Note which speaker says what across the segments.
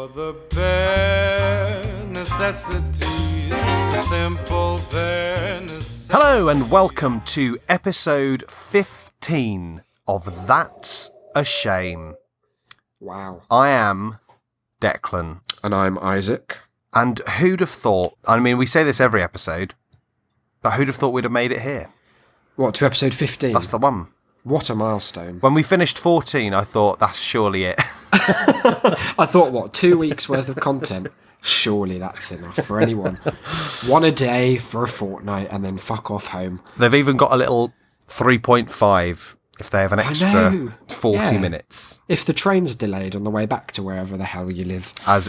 Speaker 1: For the bare necessities, the simple bare necessities.
Speaker 2: Hello and welcome to episode 15 of That's a Shame.
Speaker 3: Wow.
Speaker 2: I am Declan.
Speaker 3: And I'm Isaac.
Speaker 2: And who'd have thought, I mean, we say this every episode, but who'd have thought we'd have made it here?
Speaker 3: What, to episode 15?
Speaker 2: That's the one.
Speaker 3: What a milestone.
Speaker 2: When we finished 14, I thought, that's surely it.
Speaker 3: I thought, 2 weeks worth of content? Surely that's enough for anyone. One a day for a fortnight and then fuck off home.
Speaker 2: They've even got a little 3.5 if they have an extra 40 minutes.
Speaker 3: If the train's delayed on the way back to wherever the hell you live.
Speaker 2: As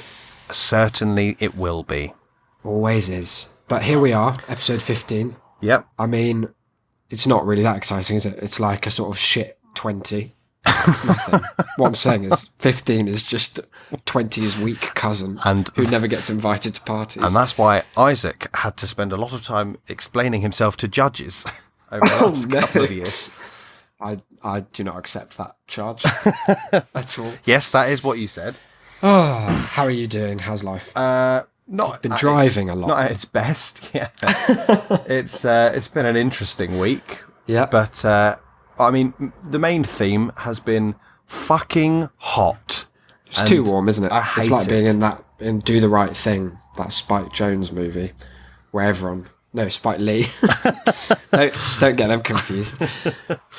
Speaker 2: certainly it will be.
Speaker 3: Always is. But here we are, episode 15.
Speaker 2: Yep.
Speaker 3: I mean, it's not really that exciting, is it? It's like a sort of shit 20. It's nothing. What I'm saying is 15 is just 20's weak cousin who never gets invited to parties.
Speaker 2: And that's why Isaac had to spend a lot of time explaining himself to judges over the last couple of years.
Speaker 3: I do not accept that charge at all.
Speaker 2: Yes, that is what you said.
Speaker 3: Oh, how are you doing? How's life?
Speaker 2: Not
Speaker 3: been driving a lot.
Speaker 2: Not at its best. Yeah, it's been an interesting week.
Speaker 3: Yeah,
Speaker 2: but I mean, the main theme has been fucking hot.
Speaker 3: It's too warm, isn't it?
Speaker 2: I hate
Speaker 3: it's like
Speaker 2: it.
Speaker 3: being in Do the Right Thing, that Spike Jonze movie, where everyone. No, Spike Lee. don't get them confused.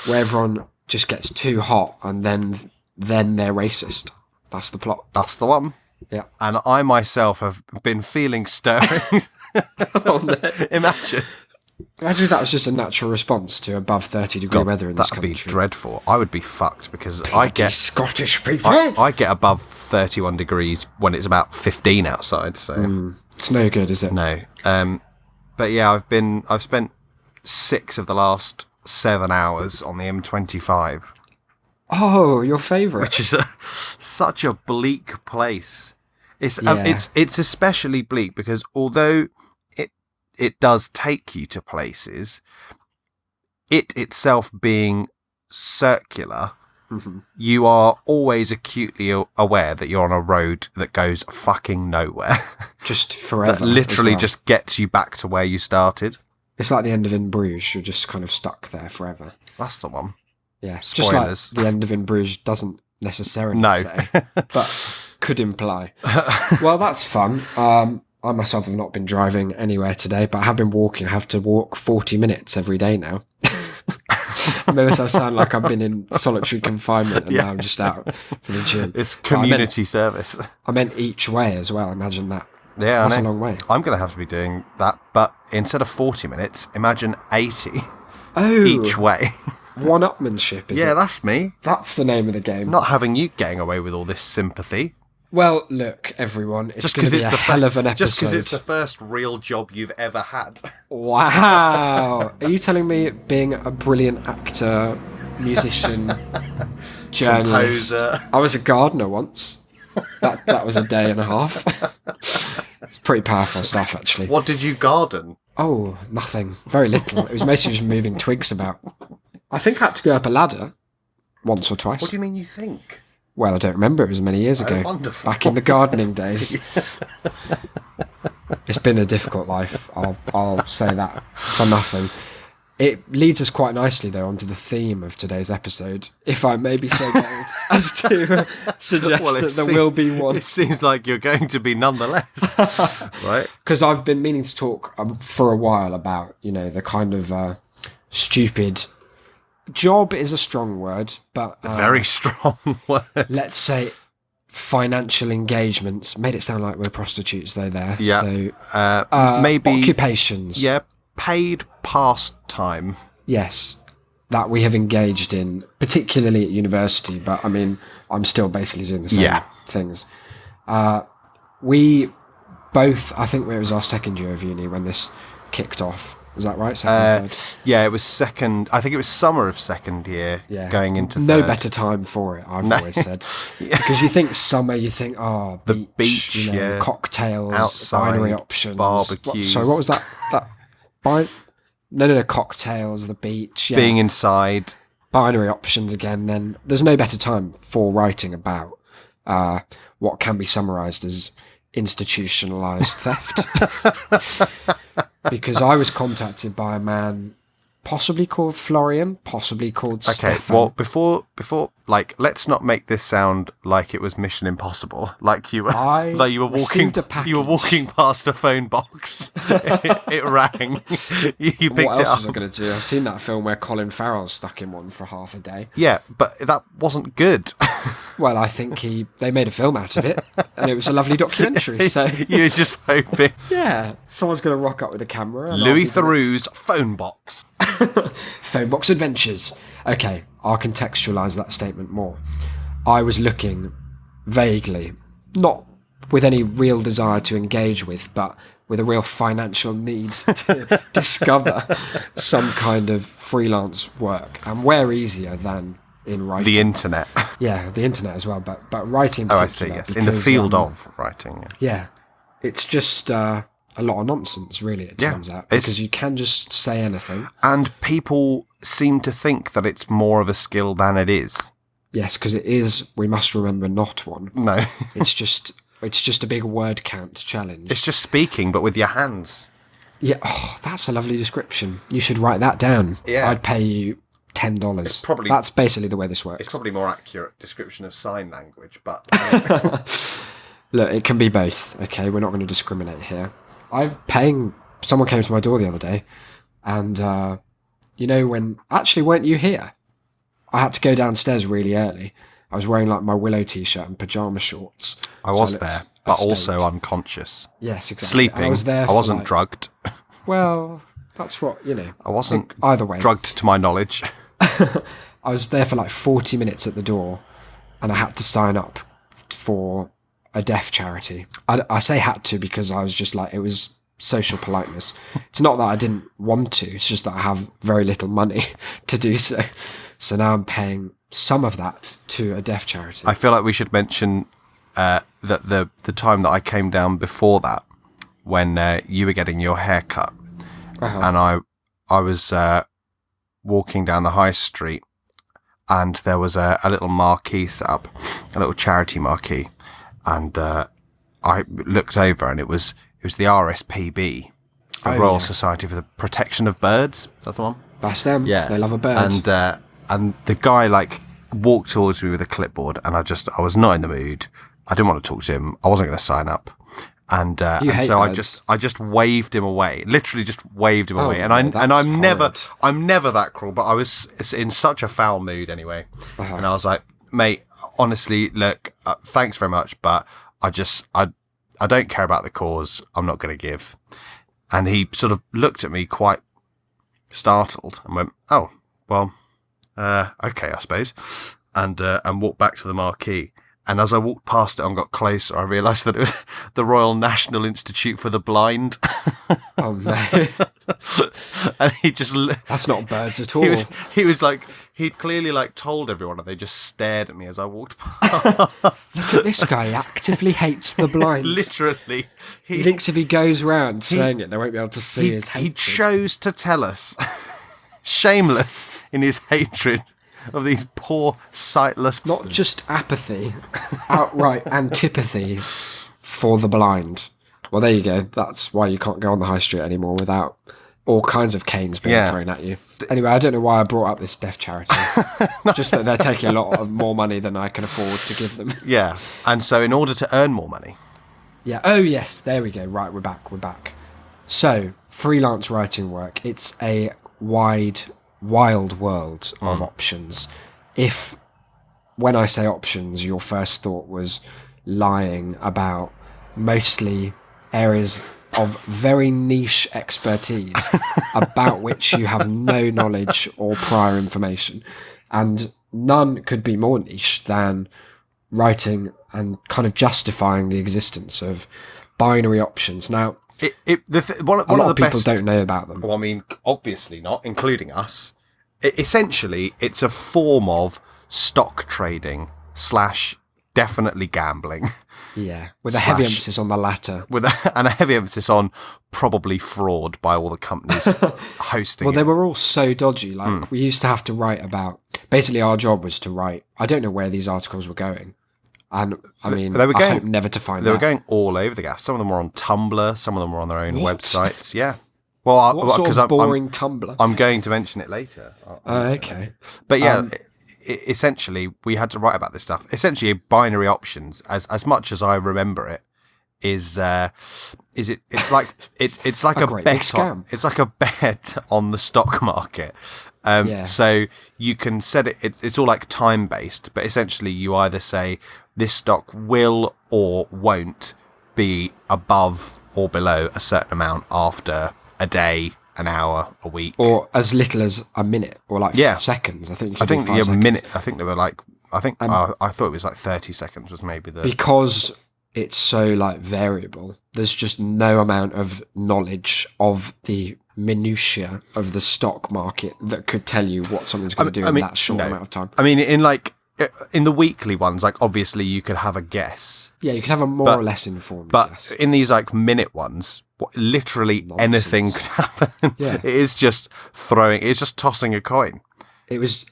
Speaker 3: Where everyone just gets too hot and then they're racist. That's the plot.
Speaker 2: That's the one.
Speaker 3: Yeah.
Speaker 2: And I myself have been feeling stirring.
Speaker 3: Oh, no.
Speaker 2: Imagine
Speaker 3: if that was just a natural response to above 30-degree weather in this country.
Speaker 2: That'd be dreadful. I would be fucked because I get
Speaker 3: Scottish people.
Speaker 2: I get above 31 degrees when it's about 15 outside. So
Speaker 3: It's no good, is it?
Speaker 2: no. But yeah, I've spent 6 of the last 7 hours on the M25.
Speaker 3: Oh, your favourite.
Speaker 2: Which is such a bleak place. It's
Speaker 3: Yeah.
Speaker 2: it's especially bleak because although it does take you to places, it itself being circular, you are always acutely aware that you're on a road that goes fucking nowhere.
Speaker 3: Just forever.
Speaker 2: That literally
Speaker 3: as well.
Speaker 2: just gets you back to where you started.
Speaker 3: It's like the end of In Bruges. You're just kind of stuck there forever.
Speaker 2: That's the one.
Speaker 3: Yeah.
Speaker 2: Spoilers.
Speaker 3: Just like the end of In Bruges doesn't necessarily
Speaker 2: No.
Speaker 3: say, but could imply. Well, that's fun. I myself have not been driving anywhere today, but I have been walking. I have to walk 40 minutes every day now. I make myself sound like I've been in solitary confinement and now I'm just out for the gym.
Speaker 2: It's community service.
Speaker 3: I meant each way as well. Imagine that.
Speaker 2: Yeah,
Speaker 3: That's
Speaker 2: I
Speaker 3: a
Speaker 2: know.
Speaker 3: long way.
Speaker 2: I'm going to have to be doing that, but instead of 40 minutes, imagine 80
Speaker 3: Oh,
Speaker 2: each way.
Speaker 3: one-upmanship, is
Speaker 2: Yeah,
Speaker 3: it?
Speaker 2: that's me.
Speaker 3: That's the name of the game.
Speaker 2: Not having you getting away with all this sympathy.
Speaker 3: Well, look, everyone, it's going to be a hell of an episode.
Speaker 2: Just because it's the first real job you've ever had.
Speaker 3: Wow. Are you telling me being a brilliant actor, musician, journalist...
Speaker 2: Composer.
Speaker 3: I was a gardener once. That was a day and a half. It's pretty powerful stuff, actually.
Speaker 2: What did you garden?
Speaker 3: Oh, nothing. Very little. It was mostly just moving twigs about. I think I had to go up a ladder once or twice.
Speaker 2: What do you mean you think?
Speaker 3: Well, I don't remember. It was many years ago.
Speaker 2: Wonderful.
Speaker 3: Back in the gardening days. It's been a difficult life. I'll say that for nothing. It leads us quite nicely, though, onto the theme of today's episode, if I may be so bold as to suggest that there will be one.
Speaker 2: It seems like you're going to be nonetheless. Right?
Speaker 3: Because I've been meaning to talk for a while about, the kind of stupid... Job is a strong word, but...
Speaker 2: Very strong word.
Speaker 3: Let's say financial engagements. Made it sound like we're prostitutes, though, there.
Speaker 2: Yeah.
Speaker 3: So,
Speaker 2: maybe...
Speaker 3: occupations.
Speaker 2: Yeah, paid pastime.
Speaker 3: Yes, that we have engaged in, particularly at university, but I mean, I'm still basically doing the same things. We both, I think it was our second year of uni when this kicked off. Was that right? Second, third?
Speaker 2: Yeah, it was second. I think it was summer of second year, going into
Speaker 3: no
Speaker 2: third.
Speaker 3: better time for it. I've always said because you think summer, you think
Speaker 2: the beach,
Speaker 3: cocktails,
Speaker 2: outside,
Speaker 3: binary options,
Speaker 2: barbecues.
Speaker 3: Sorry, what was that? No, cocktails, the beach,
Speaker 2: being inside.
Speaker 3: Binary options again. Then there's no better time for writing about what can be summarised as institutionalised theft. Because I was contacted by a man possibly called Florian, possibly called Stefan.
Speaker 2: Well, before, like, let's not make this sound like it was Mission Impossible. Like you were, like you were walking past a phone box. it rang. You picked it up.
Speaker 3: What else was I going to do? I've seen that film where Colin Farrell's stuck in one for half a day.
Speaker 2: Yeah, but that wasn't good.
Speaker 3: Well, I think they made a film out of it, and it was a lovely documentary. So
Speaker 2: you're just hoping.
Speaker 3: Yeah, someone's going to rock up with a camera.
Speaker 2: Louis Theroux's phone box.
Speaker 3: Phone box adventures. Okay, I'll contextualise that statement more. I was looking vaguely, not with any real desire to engage with, but with a real financial need to discover some kind of freelance work. And where easier than in writing?
Speaker 2: The internet.
Speaker 3: Yeah, the internet as well, but writing in
Speaker 2: particular.
Speaker 3: I see, yes.
Speaker 2: In the field of writing.
Speaker 3: Yeah, it's just a lot of nonsense, really, it turns out. Because you can just say anything.
Speaker 2: And people seem to think that it's more of a skill than it is.
Speaker 3: Yes, because it is, we must remember, not one.
Speaker 2: No.
Speaker 3: It's just a big word count challenge.
Speaker 2: It's just speaking, but with your hands.
Speaker 3: Yeah, that's a lovely description. You should write that down.
Speaker 2: Yeah.
Speaker 3: I'd pay you $10. That's basically the way this works.
Speaker 2: It's probably more accurate description of sign language, but...
Speaker 3: Look, it can be both, okay? We're not going to discriminate here. Someone came to my door the other day, and, actually, weren't you here? I had to go downstairs really early. I was wearing, like, my Willow t-shirt and pyjama shorts.
Speaker 2: I was there, but also unconscious.
Speaker 3: Yes, exactly.
Speaker 2: Sleeping.
Speaker 3: I was there.
Speaker 2: I wasn't drugged.
Speaker 3: Well, that's what,
Speaker 2: I wasn't
Speaker 3: either way.
Speaker 2: Drugged to my knowledge.
Speaker 3: I was there for like 40 minutes at the door, and I had to sign up for a deaf charity. I say had to because I was just like, it was social politeness. It's not that I didn't want to, it's just that I have very little money to do so. So now I'm paying some of that to a deaf charity.
Speaker 2: I feel like we should mention that the time that I came down before that, when you were getting your hair cut, and I was walking down the high street, and there was a little marquee set up, a little charity marquee, and I looked over, and it was the RSPB, the Royal Society for the Protection of Birds. Is that the one?
Speaker 3: That's them.
Speaker 2: Yeah,
Speaker 3: they love a bird.
Speaker 2: And the guy like walked towards me with a clipboard, and I was not in the mood. I didn't want to talk to him. I wasn't going to sign up. And so birds. I just waved him away. Literally just waved him away. And I'm never that cruel, but I was in such a foul mood anyway. Uh-huh. And I was like, mate, honestly, look, thanks very much, but I don't care about the cause. I'm not going to give. And he sort of looked at me quite startled and went, oh, well, okay, I suppose. And walked back to the marquee. And as I walked past it and got closer, I realised that it was the Royal National Institute for the Blind.
Speaker 3: Oh, no.
Speaker 2: And he just...
Speaker 3: That's not birds at all.
Speaker 2: He was like... He'd clearly like told everyone, and they just stared at me as I walked past.
Speaker 3: Look at this guy, he actively hates the blind.
Speaker 2: Literally.
Speaker 3: He thinks if he goes round saying it, they won't be able to see his hatred.
Speaker 2: He chose to tell us, shameless in his hatred of these poor, sightless...
Speaker 3: Not just apathy, outright antipathy for the blind. Well, there you go. That's why you can't go on the high street anymore without all kinds of canes being thrown at you. Anyway, I don't know why I brought up this deaf charity. Just that they're taking a lot of more money than I can afford to give them.
Speaker 2: Yeah, and so in order to earn more money...
Speaker 3: Yeah, oh yes, there we go. Right, we're back. So, freelance writing work, it's a wild world of options. If, when I say options, your first thought was lying about mostly areas of very niche expertise about which you have no knowledge or prior information, and none could be more niche than writing and kind of justifying the existence of binary options. Now,
Speaker 2: one
Speaker 3: a lot
Speaker 2: of
Speaker 3: of people don't know about them.
Speaker 2: Well, I mean, obviously not, including us. Essentially, it's a form of stock trading / definitely gambling.
Speaker 3: Yeah, with a heavy emphasis on the latter.
Speaker 2: And a heavy emphasis on probably fraud by all the companies hosting
Speaker 3: Well, they were all so dodgy. Like, we used to have to write about... Basically, our job was to write... I don't know where these articles were going. And I mean,
Speaker 2: They were
Speaker 3: I
Speaker 2: going-
Speaker 3: hope never to find
Speaker 2: They were
Speaker 3: that.
Speaker 2: going all over the gaff. Some of them were on Tumblr. Some of them were on their own websites. Yeah. Well,
Speaker 3: What sort of
Speaker 2: I'm
Speaker 3: boring Tumblr?
Speaker 2: I'm going to mention it later.
Speaker 3: Oh, okay.
Speaker 2: But yeah, essentially, we had to write about this stuff. Essentially, binary options, as much as I remember it, it's like
Speaker 3: A
Speaker 2: a
Speaker 3: great
Speaker 2: bet
Speaker 3: big scam.
Speaker 2: on, it's like a bet on the stock market.
Speaker 3: Yeah.
Speaker 2: So you can set it. It's all like time based, but essentially, you either say this stock will or won't be above or below a certain amount after a day, an hour, a week,
Speaker 3: Or as little as a minute, or like
Speaker 2: Yeah.
Speaker 3: seconds. I think. You
Speaker 2: I
Speaker 3: can do
Speaker 2: think
Speaker 3: 5
Speaker 2: a
Speaker 3: seconds.
Speaker 2: minute. I think they were like. I thought it was like 30 seconds was maybe the.
Speaker 3: Because it's so like variable. There's just no amount of knowledge of the minutiae of the stock market that could tell you what something's going to do in that short amount of time.
Speaker 2: I mean, in the weekly ones, like obviously you could have a guess,
Speaker 3: Yeah, you could have a more or less informed
Speaker 2: but
Speaker 3: guess.
Speaker 2: in these like minute ones, literally anything could happen.
Speaker 3: Yeah.
Speaker 2: It is just it's just tossing a coin.
Speaker 3: It was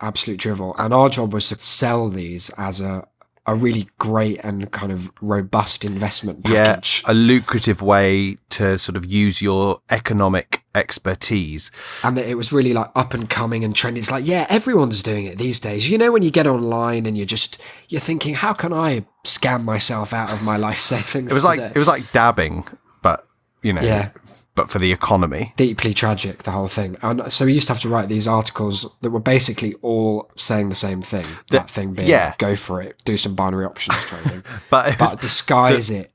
Speaker 3: absolute drivel, and our job was to sell these as a really great and kind of robust investment package.
Speaker 2: Yeah, a lucrative way to sort of use your economic expertise.
Speaker 3: And that it was really like up and coming and trendy. It's like, yeah, everyone's doing it these days. You know, when you get online and you're thinking, how can I scam myself out of my life savings?
Speaker 2: It was like dabbing, but
Speaker 3: Yeah.
Speaker 2: but for the economy.
Speaker 3: Deeply tragic, the whole thing. And so we used to have to write these articles that were basically all saying the same thing. That thing being, go for it, do some binary options trading,
Speaker 2: But
Speaker 3: disguise it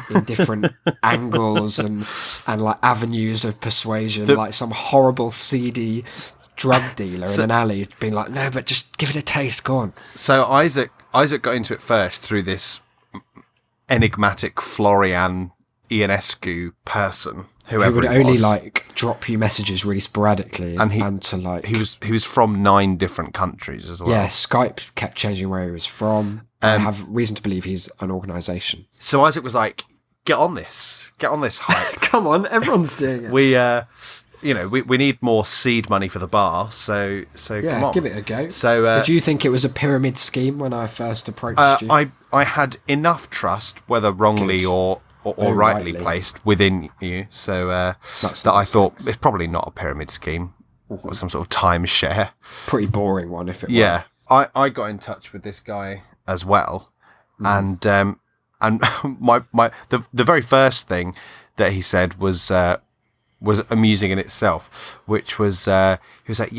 Speaker 3: in different angles and like avenues of persuasion, like some horrible seedy drug dealer in an alley being like, no, but just give it a taste, go on.
Speaker 2: So Isaac got into it first through this enigmatic Florian Ionescu person,
Speaker 3: Who
Speaker 2: whoever
Speaker 3: would
Speaker 2: it
Speaker 3: only
Speaker 2: was.
Speaker 3: like drop you messages really sporadically and to like
Speaker 2: he was from 9 different countries as well.
Speaker 3: yeah, Skype kept changing where he was from. I have reason to believe he's an organisation.
Speaker 2: So Isaac was like, get on this hype.
Speaker 3: Come on, everyone's doing it.
Speaker 2: we need more seed money for the bar, so
Speaker 3: Yeah,
Speaker 2: come on.
Speaker 3: give it a go.
Speaker 2: So
Speaker 3: did you think it was a pyramid scheme when I first approached you?
Speaker 2: I had enough trust, whether wrongly
Speaker 3: Good.
Speaker 2: or
Speaker 3: Oh,
Speaker 2: rightly
Speaker 3: rightly.
Speaker 2: placed within you, so that I
Speaker 3: nice,
Speaker 2: thought
Speaker 3: thanks.
Speaker 2: it's probably not a pyramid scheme or some sort of timeshare.
Speaker 3: Pretty boring one, if it were.
Speaker 2: Yeah, I got in touch with this guy as well, and the very first thing that he said was amusing in itself, which was he was like,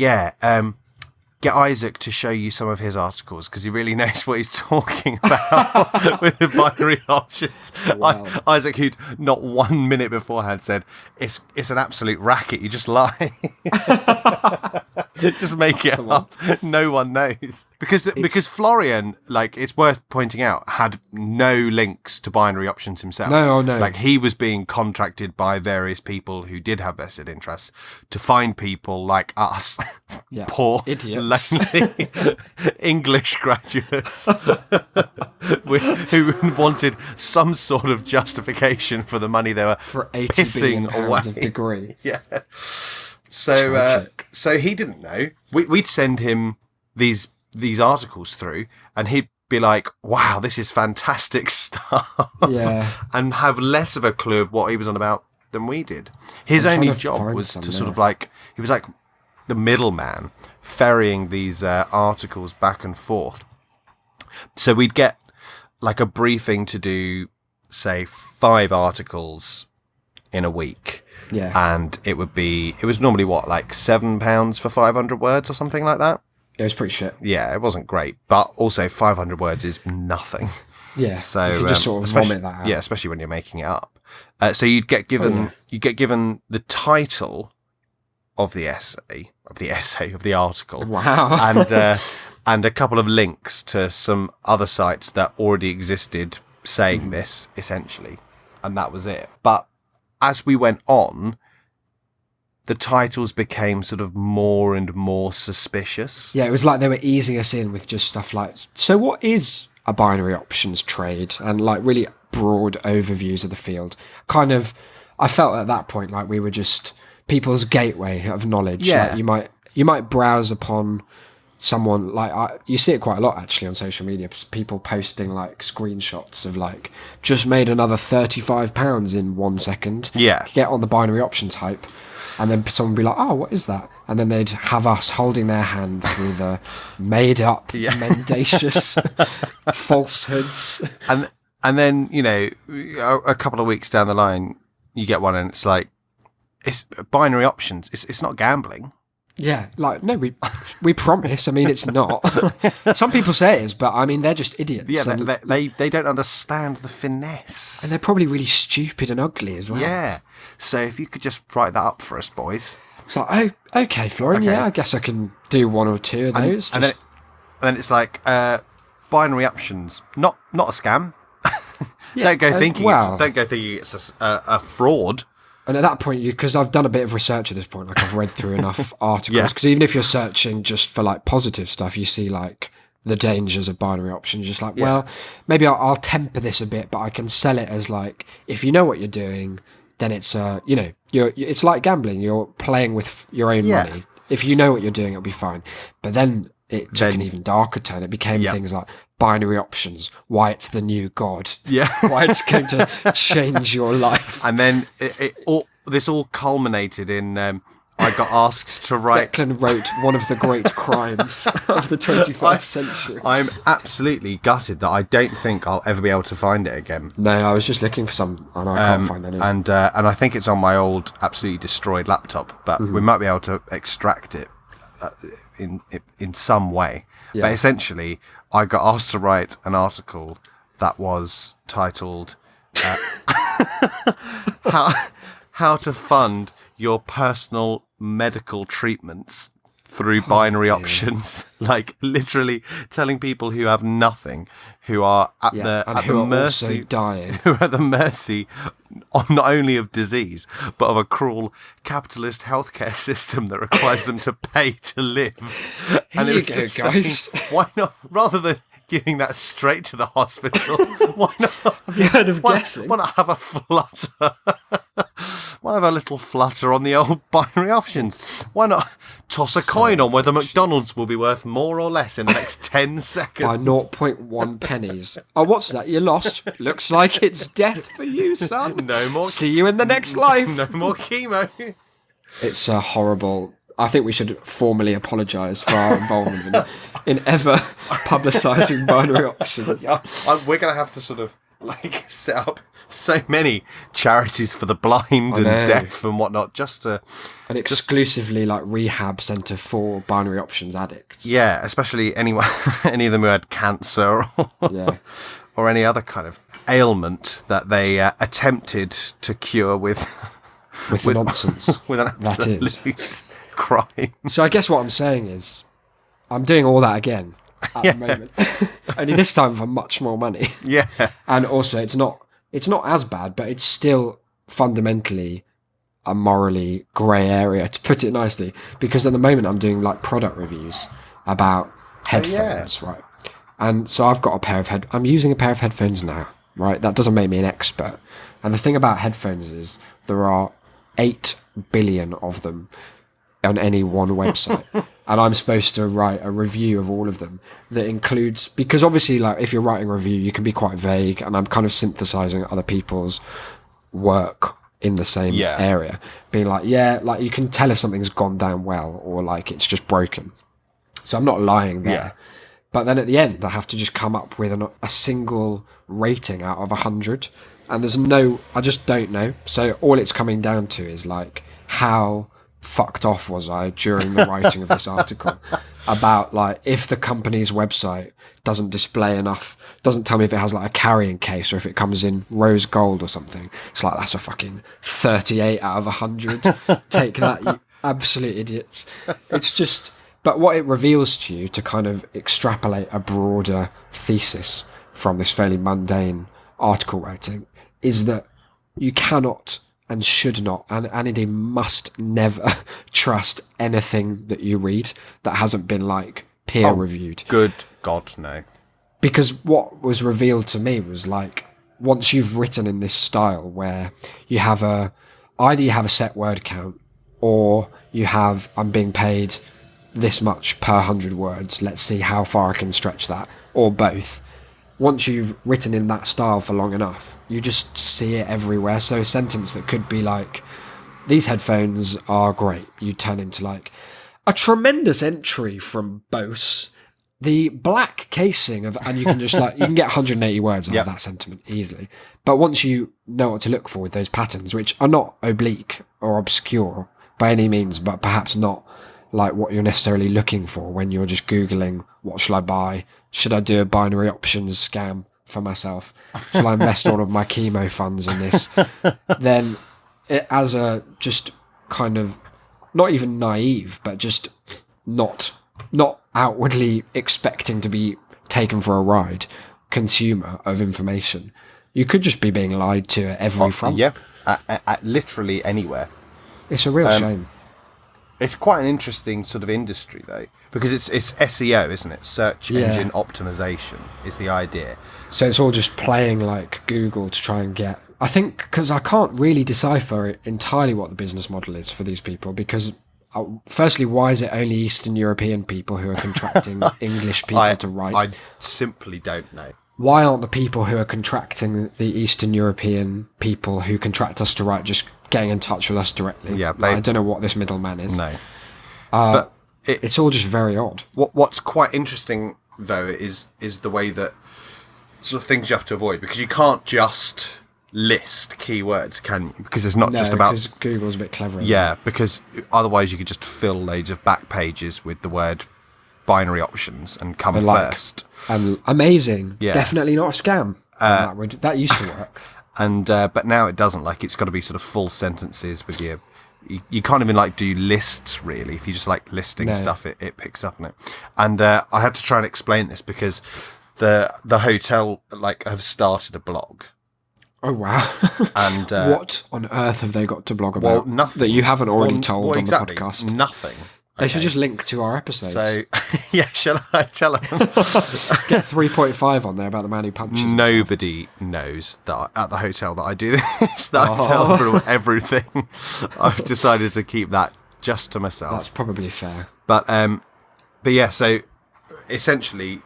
Speaker 2: get Isaac to show you some of his articles because he really knows what he's talking about with the binary options.
Speaker 3: Wow.
Speaker 2: Isaac, who'd not 1 minute beforehand said, it's an absolute racket, you just lie. Just make it up. No one knows. Because Florian, like, it's worth pointing out, had no links to binary options himself.
Speaker 3: No.
Speaker 2: Like, he was being contracted by various people who did have vested interests to find people like us,
Speaker 3: Yeah.
Speaker 2: poor,
Speaker 3: Idiots.
Speaker 2: lonely English graduates who wanted some sort of justification for the money they were
Speaker 3: For 80 billion
Speaker 2: pissing
Speaker 3: pounds
Speaker 2: away.
Speaker 3: of degree.
Speaker 2: Yeah. So he didn't know. We'd send him these articles through, and he'd be like, "Wow, this is fantastic stuff,"
Speaker 3: Yeah.
Speaker 2: and have less of a clue of what he was on about than we did. His
Speaker 3: I'm
Speaker 2: only
Speaker 3: trying to
Speaker 2: job
Speaker 3: find
Speaker 2: was
Speaker 3: some
Speaker 2: to sort
Speaker 3: now.
Speaker 2: of like he was like the middleman, ferrying these articles back and forth. So we'd get like a briefing to do, say, 5 articles in a week.
Speaker 3: Yeah.
Speaker 2: And it was normally what, like £7 for 500 words or something like that.
Speaker 3: It was pretty shit.
Speaker 2: Yeah, it wasn't great, but also 500 words is nothing.
Speaker 3: Yeah.
Speaker 2: So
Speaker 3: you could just sort of
Speaker 2: especially-
Speaker 3: vomit that out.
Speaker 2: Yeah, especially when you're making it up. So you'd get given the title of the article,
Speaker 3: Wow.
Speaker 2: and a couple of links to some other sites that already existed saying this, essentially, and that was it. But as we went on, the titles became sort of more and more suspicious.
Speaker 3: Yeah, it was like they were easing us in with just stuff like, so what is a binary options trade? And like really broad overviews of the field. Kind of, I felt at that point like we were just people's gateway of knowledge.
Speaker 2: Yeah.
Speaker 3: Like you might browse upon someone like you see it quite a lot actually on social media. People posting like screenshots of like just made another £35 in 1 second.
Speaker 2: Yeah.
Speaker 3: Get on the binary option type, and then someone would be like, "Oh, what is that?" And then they'd have us holding their hand through the made up, mendacious falsehoods.
Speaker 2: And then, you know, a couple of weeks down the line, you get one and it's like, it's binary options. It's not gambling.
Speaker 3: Yeah, like, no, we promise. I mean, it's not. Some people say it is, but I mean, they're just idiots.
Speaker 2: Yeah, they don't understand the finesse.
Speaker 3: And they're probably really stupid and ugly as well.
Speaker 2: Yeah. So if you could just write that up for us, boys.
Speaker 3: It's like, oh, okay, Florian, yeah, I guess I can do one or two of those.
Speaker 2: And then it's like, binary options, not a scam. Don't go thinking it's a fraud.
Speaker 3: And at that point, because I've done a bit of research at this point, like I've read through enough articles, because even if you're searching just for like positive stuff, you see like the dangers of binary options. Just like, well, maybe I'll temper this a bit, but I can sell it as like, if you know what you're doing, then it's you know, it's like gambling. You're playing with your own money. If you know what you're doing, it'll be fine. But then it took an even darker turn. It became things like binary options, why it's the new god, why it's going to change your life.
Speaker 2: And then this all culminated in I got asked to write.
Speaker 3: Declan wrote one of the great crimes of the 21st century.
Speaker 2: I'm absolutely gutted that I don't think I'll ever be able to find it again.
Speaker 3: No, I was just looking for some, and I can't find any.
Speaker 2: And I think it's on my old, absolutely destroyed laptop, but we might be able to extract it in some way. Yeah. But essentially, I got asked to write an article that was titled "How to Fund Your Personal Medical Treatments Through Binary Options." Like literally telling people who have nothing, who are at the mercy,
Speaker 3: dying,
Speaker 2: who are at the mercy not only of disease but of a cruel capitalist healthcare system that requires them to pay to live.
Speaker 3: And here you go, guys.
Speaker 2: Why not, rather than giving that straight to the hospital, why not?
Speaker 3: Have you heard of guessing?
Speaker 2: Why not have a flutter? Why not have a little flutter on the old binary options? Why not toss a coin on whether McDonald's will be worth more or less in the next 10 seconds?
Speaker 3: By 0.1 pennies. Oh, what's that? You lost? Looks like it's death for you, son.
Speaker 2: No more.
Speaker 3: See you in the next life.
Speaker 2: No more chemo.
Speaker 3: It's a horrible. I think we should formally apologise for our involvement in ever publicising binary options.
Speaker 2: Yeah, we're going to have to sort of like set up so many charities for the blind and deaf and whatnot, just to
Speaker 3: an exclusively like rehab centre for binary options addicts.
Speaker 2: Yeah, especially any of them who had cancer or any other kind of ailment that they attempted to cure with
Speaker 3: nonsense,
Speaker 2: with an absolute crime.
Speaker 3: So I guess what I'm saying is, I'm doing all that again at the moment, only this time for much more money.
Speaker 2: Yeah,
Speaker 3: and also it's not as bad, but it's still fundamentally a morally grey area, to put it nicely, because at the moment I'm doing like product reviews about headphones, right? And so I've got I'm using a pair of headphones now, right? That doesn't make me an expert. And the thing about headphones is there are 8 billion of them on any one website. And I'm supposed to write a review of all of them that includes, because obviously like if you're writing a review, you can be quite vague, and I'm kind of synthesizing other people's work in the same area, being like, like you can tell if something's gone down well or like it's just broken. So I'm not lying there. Yeah. But then at the end, I have to just come up with a single rating out of 100. And I just don't know. So all it's coming down to is like, how fucked off was I during the writing of this article about like, if the company's website doesn't display enough, doesn't tell me if it has like a carrying case or if it comes in rose gold or something. It's like, that's a fucking 38 out of 100. Take that, you absolute idiots. It's just, but what it reveals to you, to kind of extrapolate a broader thesis from this fairly mundane article writing, is that you cannot and should not, and indeed must never trust anything that you read that hasn't been like peer reviewed.
Speaker 2: Good God, no.
Speaker 3: Because what was revealed to me was like, once you've written in this style where you have either you have a set word count, or you have, I'm being paid this much per 100 words. Let's see how far I can stretch that, or both. Once you've written in that style for long enough, you just see it everywhere. So a sentence that could be like, these headphones are great, you turn into like, a tremendous entry from Bose, the black casing of, and you can just like, you can get 180 words out of that sentiment easily. But once you know what to look for with those patterns, which are not oblique or obscure by any means, but perhaps not like what you're necessarily looking for when you're just Googling, what shall I buy? Should I do a binary options scam for myself? Shall I invest all of my chemo funds in this? Then it, as a just kind of, not even naive, but just not outwardly expecting to be taken for a ride consumer of information, you could just be being lied to at every front.
Speaker 2: Yeah, at literally anywhere.
Speaker 3: It's a real shame.
Speaker 2: It's quite an interesting sort of industry, though, because it's SEO, isn't it? Search engine optimization is the idea.
Speaker 3: So it's all just playing like Google to try and get... I think, because I can't really decipher entirely what the business model is for these people, because firstly, why is it only Eastern European people who are contracting English people to write?
Speaker 2: I simply don't know.
Speaker 3: Why aren't the people who are contracting the Eastern European people who contract us to write just getting in touch with us directly?
Speaker 2: Yeah,
Speaker 3: I don't know what this middleman is.
Speaker 2: No.
Speaker 3: But it's all just very odd.
Speaker 2: What's quite interesting, though, is the way that sort of things you have to avoid, because you can't just list keywords, can you? Because it's not just about...
Speaker 3: because Google's a bit clever.
Speaker 2: Yeah, because otherwise you could just fill loads of back pages with the word binary options and come first.
Speaker 3: Amazing.
Speaker 2: Yeah.
Speaker 3: Definitely not a scam. That used to work.
Speaker 2: And but now it doesn't. Like, it's got to be sort of full sentences with your... You can't even like do lists, really. If you just like listing stuff, it picks up on it. And I had to try and explain this because the hotel like have started a blog.
Speaker 3: Oh, wow.
Speaker 2: And
Speaker 3: what on earth have they got to blog about?
Speaker 2: Well, nothing.
Speaker 3: That you haven't already told on
Speaker 2: exactly,
Speaker 3: the podcast?
Speaker 2: Nothing.
Speaker 3: They should just link to our episodes.
Speaker 2: So, yeah, shall I tell them?
Speaker 3: Get 3.5 on there about the man who punches.
Speaker 2: Nobody knows that at the hotel that I do this, that I tell them everything. I've decided to keep that just to myself.
Speaker 3: That's probably fair.
Speaker 2: But yeah, so essentially,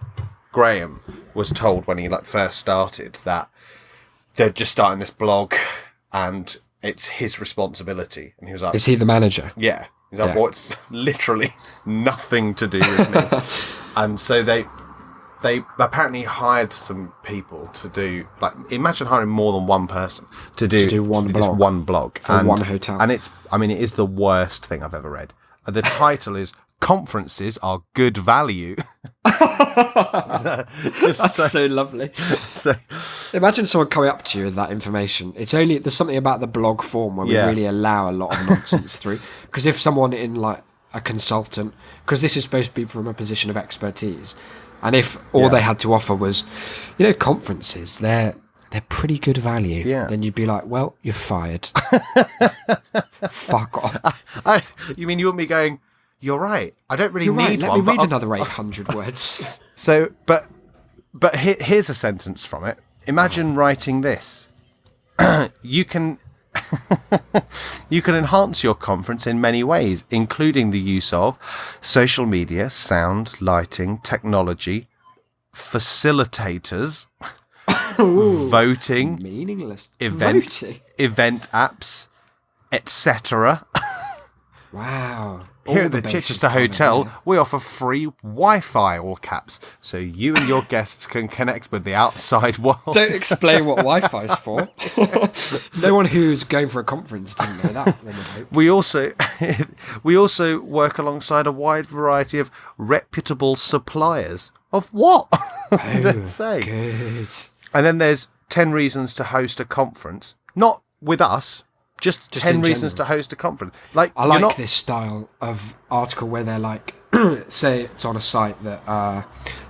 Speaker 2: Graham was told when he like first started that they're just starting this blog and it's his responsibility. And he was like...
Speaker 3: Is he the manager?
Speaker 2: Yeah. He's like, well, it's literally nothing to do with me. And so they apparently hired some people to do, like, imagine hiring more than one person to do
Speaker 3: one
Speaker 2: this
Speaker 3: blog.
Speaker 2: one blog.
Speaker 3: For one hotel.
Speaker 2: And it is the worst thing I've ever read. The title is Conferences Are Good Value.
Speaker 3: That's so lovely.
Speaker 2: So,
Speaker 3: imagine someone coming up to you with that information. There's something about the blog form where we really allow a lot of nonsense through. Because if someone in like a consultant, because this is supposed to be from a position of expertise, and if all they had to offer was, conferences, they're pretty good value.
Speaker 2: Yeah.
Speaker 3: Then you'd be like, well, you're fired. Fuck off.
Speaker 2: you mean you want me going, you're right, I don't really need
Speaker 3: Let
Speaker 2: one.
Speaker 3: me read another 800 words.
Speaker 2: So, but here's a sentence from it. Imagine writing this. You can enhance your conference in many ways, including the use of social media, sound, lighting, technology, facilitators, voting,
Speaker 3: meaningless
Speaker 2: event apps, etc.
Speaker 3: Wow.
Speaker 2: Here at the Chichester Hotel, we offer free Wi-Fi, all caps, so you and your guests can connect with the outside world.
Speaker 3: Don't explain what Wi-Fi is for. No one who's going for a conference didn't know that. One would hope.
Speaker 2: We also work alongside a wide variety of reputable suppliers. Of what? Let's say.
Speaker 3: Good.
Speaker 2: And then there's 10 reasons to host a conference. Not with us. Just 10 reasons to host a conference. Like,
Speaker 3: I like this style of article where they're like, say it's on a site that, I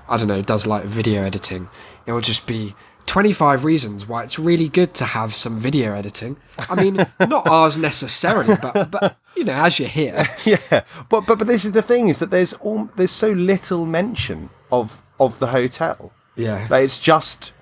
Speaker 3: don't know, does like video editing. It will just be 25 reasons why it's really good to have some video editing. I mean, not ours necessarily, but as you're here.
Speaker 2: Yeah, but this is the thing, is that there's so little mention of the hotel.
Speaker 3: Yeah.
Speaker 2: That it's just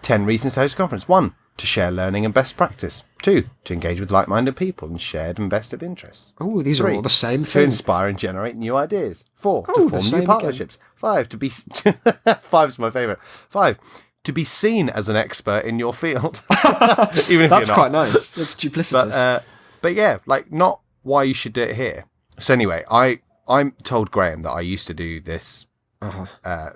Speaker 2: 10 reasons to host a conference. 1, to share learning and best practice. 2, to engage with like-minded people and shared and vested interests.
Speaker 3: Oh, these are
Speaker 2: 3,
Speaker 3: all the same
Speaker 2: to
Speaker 3: thing.
Speaker 2: inspire and generate new ideas. 4,
Speaker 3: Oh,
Speaker 2: to
Speaker 3: the
Speaker 2: form
Speaker 3: same
Speaker 2: new
Speaker 3: again.
Speaker 2: partnerships. 5, to be... 5 is my favourite. 5, to be seen as an expert in your field. Even if you're
Speaker 3: That's
Speaker 2: not.
Speaker 3: quite nice. That's duplicitous.
Speaker 2: But yeah, like, not why you should do it here. So anyway, I told Graham that I used to do this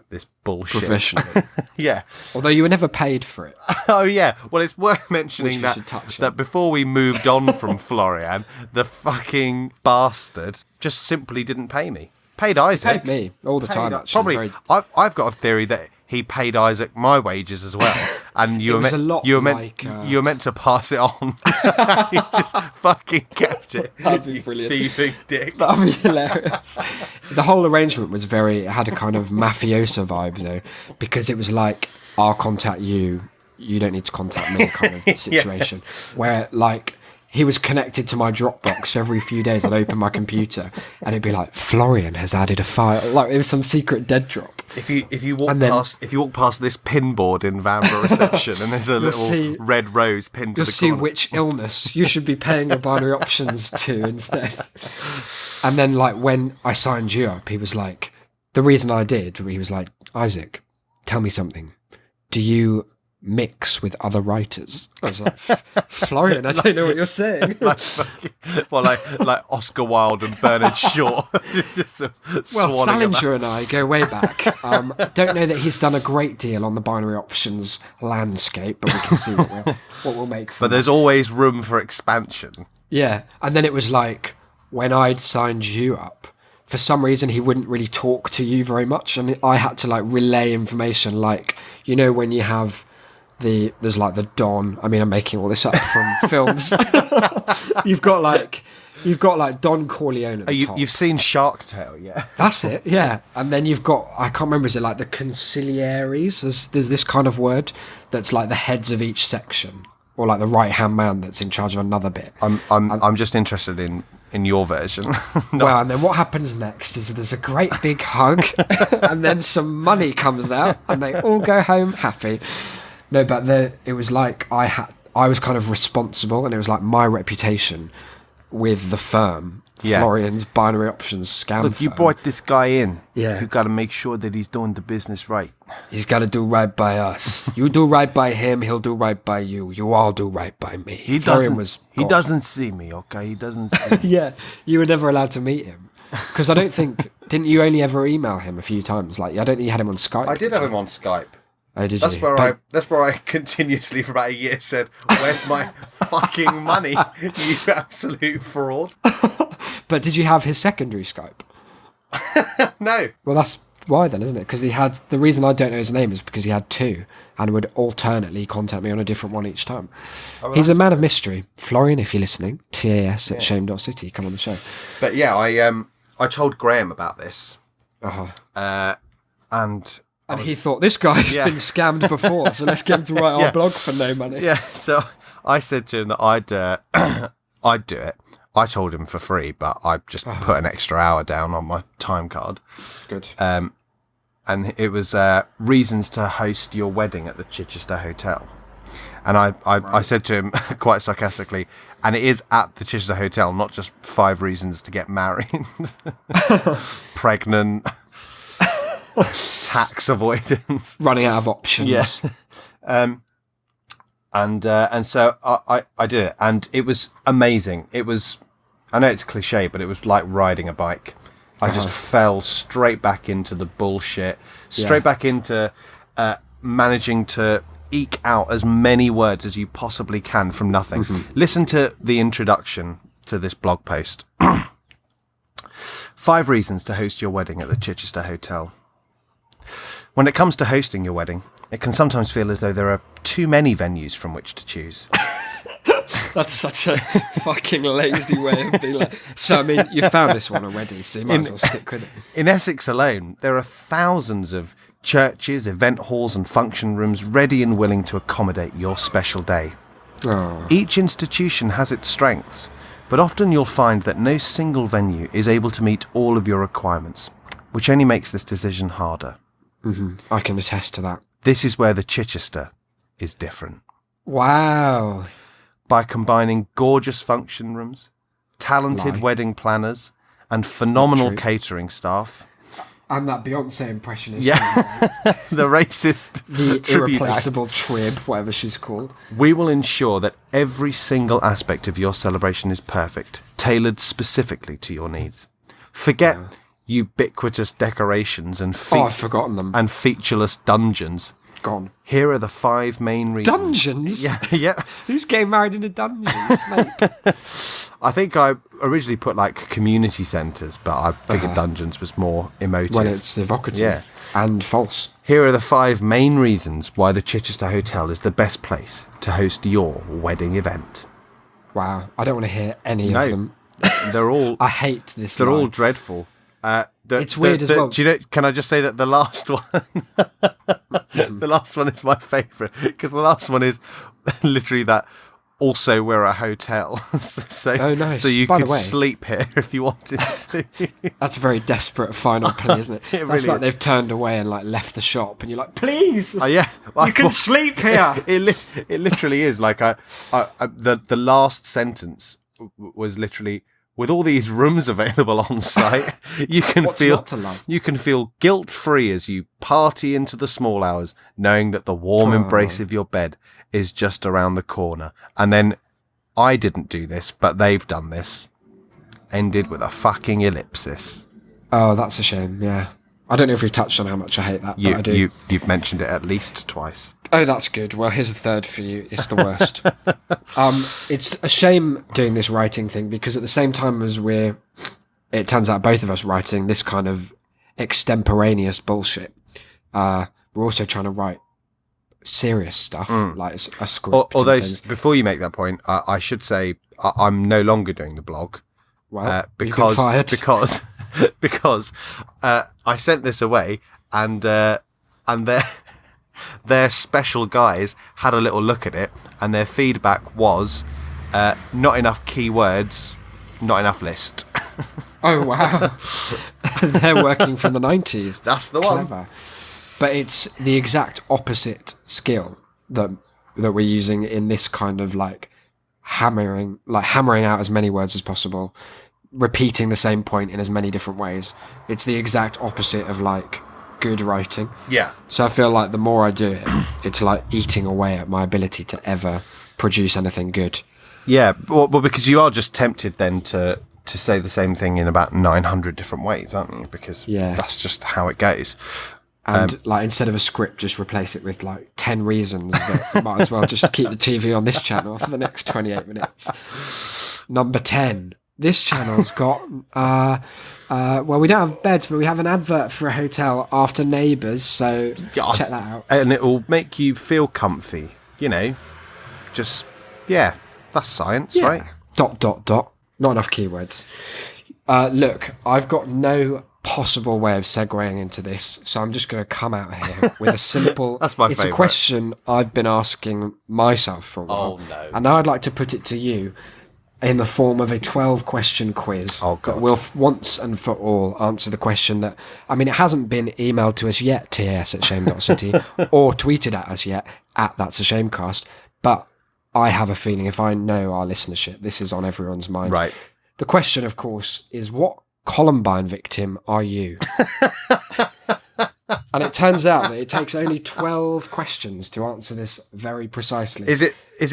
Speaker 2: this bullshit.
Speaker 3: Professionally.
Speaker 2: Yeah.
Speaker 3: Although you were never paid for it.
Speaker 2: Oh yeah. Well, it's worth mentioning
Speaker 3: Which we should touch on.
Speaker 2: that before we moved on from Florian, the fucking bastard just simply didn't pay me. Paid Isaac.
Speaker 3: Paid me all the time, actually.
Speaker 2: Probably.
Speaker 3: Very-
Speaker 2: I've got a theory that he paid Isaac my wages as well, and you
Speaker 3: It was a lot
Speaker 2: you were
Speaker 3: like,
Speaker 2: meant to pass it on. He just fucking kept it.
Speaker 3: That'd be
Speaker 2: You
Speaker 3: brilliant.
Speaker 2: thieving dick.
Speaker 3: That'd be hilarious. The whole arrangement was it had a kind of mafioso vibe though, because it was like, I'll contact you, you don't need to contact me kind of situation. Where like, he was connected to my Dropbox, so every few days I'd open my computer and it'd be like, Florian has added a file. Like, it was some secret dead drop.
Speaker 2: If you walk past this pin board in Vanbrugh reception and there's a little red rose pinned to
Speaker 3: You'll
Speaker 2: the
Speaker 3: see
Speaker 2: corner.
Speaker 3: which illness you should be paying your binary options to instead. And then, like, when I signed you up, he was like, the reason I did, he was like, Isaac, tell me something. Do you mix with other writers? I was like, Florian, I don't know what you're saying.
Speaker 2: like Oscar Wilde and Bernard Shaw. Just
Speaker 3: Well,
Speaker 2: swanning
Speaker 3: Salinger and I go way back. Don't know that he's done a great deal on the binary options landscape, but we can see what we'll make from
Speaker 2: But there's always room for expansion.
Speaker 3: Yeah, and then it was like, when I'd signed you up, for some reason he wouldn't really talk to you very much, and I had to like relay information, like, you know, when you have there's like the Don, I mean, I'm making all this up from films. You've got like Don Corleone at the top.
Speaker 2: You've seen Shark Tale, yeah?
Speaker 3: That's it, yeah. And then you've got, I can't remember, is it like the conciliaries? There's this kind of word that's like the heads of each section, or like the right-hand man that's in charge of another bit.
Speaker 2: I'm just interested in your version.
Speaker 3: Well, and then what happens next is there's a great big hug, and then some money comes out, and they all go home happy. No, but it was like I was kind of responsible, and it was like my reputation with the firm, Florian's Binary Options scam
Speaker 2: Look, you
Speaker 3: firm.
Speaker 2: brought this guy in.
Speaker 3: Yeah.
Speaker 2: You've got to make sure that he's doing the business right.
Speaker 3: He's got to do right by us. You do right by him, he'll do right by you. You all do right by me.
Speaker 2: He
Speaker 3: Florian
Speaker 2: doesn't see me, okay? He doesn't see me.
Speaker 3: Yeah, you were never allowed to meet him. Because I don't think... Didn't you only ever email him a few times? Like, I don't think you had him on Skype.
Speaker 2: I did have him on Skype.
Speaker 3: Oh, did
Speaker 2: That's
Speaker 3: you?
Speaker 2: where I continuously for about a year said, "Where's my fucking money? You absolute fraud."
Speaker 3: But did you have his secondary Skype?
Speaker 2: No.
Speaker 3: Well, that's why then, isn't it? Because he had... The reason I don't know his name is because he had two and would alternately contact me on a different one each time. He's a man of mystery. Florian, if you're listening, TAS@shame.city, come on the show.
Speaker 2: But yeah, I told Graham about this.
Speaker 3: And he thought, this guy's been scammed before, so let's get him to write our blog for no money.
Speaker 2: Yeah, so I said to him that I'd do it. I told him for free, but I just put an extra hour down on my time card.
Speaker 3: Good.
Speaker 2: And it was reasons to host your wedding at the Chichester Hotel. And I said to him quite sarcastically, and it is at the Chichester Hotel, not just 5 reasons to get married, pregnant, tax avoidance,
Speaker 3: Running out of options.
Speaker 2: Yeah. And so I did it, and it was amazing. It was, I know it's cliche, but it was like riding a bike. I just fell straight back into the bullshit, straight back into managing to eke out as many words as you possibly can from nothing. Listen to the introduction to this blog post. 5 reasons to host your wedding at the Chichester Hotel. When it comes to hosting your wedding, it can sometimes feel as though there are too many venues from which to choose.
Speaker 3: That's such a fucking lazy way of being like... So, I mean, you found this one already, so you might as well stick with it.
Speaker 2: In Essex alone, there are thousands of churches, event halls and function rooms ready and willing to accommodate your special day.
Speaker 3: Oh.
Speaker 2: Each institution has its strengths, but often you'll find that no single venue is able to meet all of your requirements, which only makes this decision harder.
Speaker 3: I can attest to that.
Speaker 2: This is where the Chichester is different.
Speaker 3: Wow.
Speaker 2: by combining gorgeous function rooms, talented
Speaker 3: Lie.
Speaker 2: wedding planners, and phenomenal
Speaker 3: Not true.
Speaker 2: catering staff.
Speaker 3: And that Beyonce impression is
Speaker 2: The racist
Speaker 3: the
Speaker 2: tribute act.
Speaker 3: irreplaceable Trib, whatever she's called.
Speaker 2: We will ensure that every single aspect of your celebration is perfect, tailored specifically to your needs. Forget ubiquitous decorations and
Speaker 3: I've forgotten them.
Speaker 2: and featureless dungeons.
Speaker 3: Gone.
Speaker 2: Here are the 5 main reasons.
Speaker 3: Dungeons?
Speaker 2: Yeah.
Speaker 3: Who's getting married in a dungeon? Snape.
Speaker 2: I think I originally put like community centres, but I figured dungeons was more emotive.
Speaker 3: When it's evocative
Speaker 2: Yeah.
Speaker 3: and false.
Speaker 2: Here are the 5 main reasons why the Chichester Hotel is the best place to host your wedding event.
Speaker 3: Wow. I don't want to hear any
Speaker 2: No.
Speaker 3: of them.
Speaker 2: They're all
Speaker 3: I hate this.
Speaker 2: they're
Speaker 3: lie.
Speaker 2: all dreadful.
Speaker 3: It's weird as well.
Speaker 2: Do you know? Can I just say that the last one, the last one is my favourite because the last one is literally that. Also, we're a hotel, so
Speaker 3: Oh, nice.
Speaker 2: so you
Speaker 3: By the
Speaker 2: could
Speaker 3: way-
Speaker 2: sleep here if you wanted to.
Speaker 3: That's a very desperate final plea, isn't it?
Speaker 2: It
Speaker 3: That's
Speaker 2: really
Speaker 3: like
Speaker 2: is.
Speaker 3: they've turned away and like left the shop, and you're like, please,
Speaker 2: Yeah,
Speaker 3: you can sleep here.
Speaker 2: It literally is like the last sentence was literally, with all these rooms available on site, you can
Speaker 3: What's
Speaker 2: feel
Speaker 3: not to love?
Speaker 2: you can feel guilt free as you party into the small hours, knowing that the warm embrace of your bed is just around the corner. And then I didn't do this, but they've done this. Ended with a fucking ellipsis.
Speaker 3: Oh, that's a shame. Yeah, I don't know if we've touched on how much I hate that, but I do.
Speaker 2: You've mentioned it at least twice.
Speaker 3: Oh, that's good. Well, here's a third for you. It's the worst. It's a shame doing this writing thing because at the same time as it turns out both of us writing this kind of extemporaneous bullshit, we're also trying to write serious stuff like a script.
Speaker 2: Although,
Speaker 3: and things.
Speaker 2: before you make that point, I should say I'm no longer doing the blog.
Speaker 3: Well, you've been
Speaker 2: because
Speaker 3: fired.
Speaker 2: because I sent this away and their special guys had a little look at it, and their feedback was not enough keywords, not enough list.
Speaker 3: Oh wow, they're working from the 90s.
Speaker 2: That's the one.
Speaker 3: Clever. But it's the exact opposite skill that we're using in this kind of like hammering out as many words as possible, repeating the same point in as many different ways. It's the exact opposite of like good writing.
Speaker 2: Yeah.
Speaker 3: So I feel like the more I do it, it's like eating away at my ability to ever produce anything good.
Speaker 2: Yeah, well, because you are just tempted then to say the same thing in about 900 different ways, aren't you? Because that's just how it goes.
Speaker 3: And like instead of a script, just replace it with like 10 reasons that you might as well just keep the TV on this channel for the next 28 minutes. Number 10. This channel's got, well, we don't have beds, but we have an advert for a hotel after Neighbours, so check that out.
Speaker 2: And it will make you feel comfy, you know. Just, yeah, that's science, right? ...
Speaker 3: Not enough keywords. Look, I've got no possible way of segueing into this, so I'm just going to come out here with a simple...
Speaker 2: That's my
Speaker 3: It's
Speaker 2: favourite.
Speaker 3: a question I've been asking myself for a while.
Speaker 2: Oh, no.
Speaker 3: And now I'd like to put it to you in the form of a 12-question quiz.
Speaker 2: Oh, God.
Speaker 3: That will once and for all answer the question that... I mean, it hasn't been emailed to us yet, ts@shame.city, or tweeted at us yet, at That's a Shamecast, but I have a feeling if I know our listenership, this is on everyone's mind.
Speaker 2: Right.
Speaker 3: The question, of course, is what Columbine victim are you? And it turns out that it takes only 12 questions to answer this very precisely.
Speaker 2: Is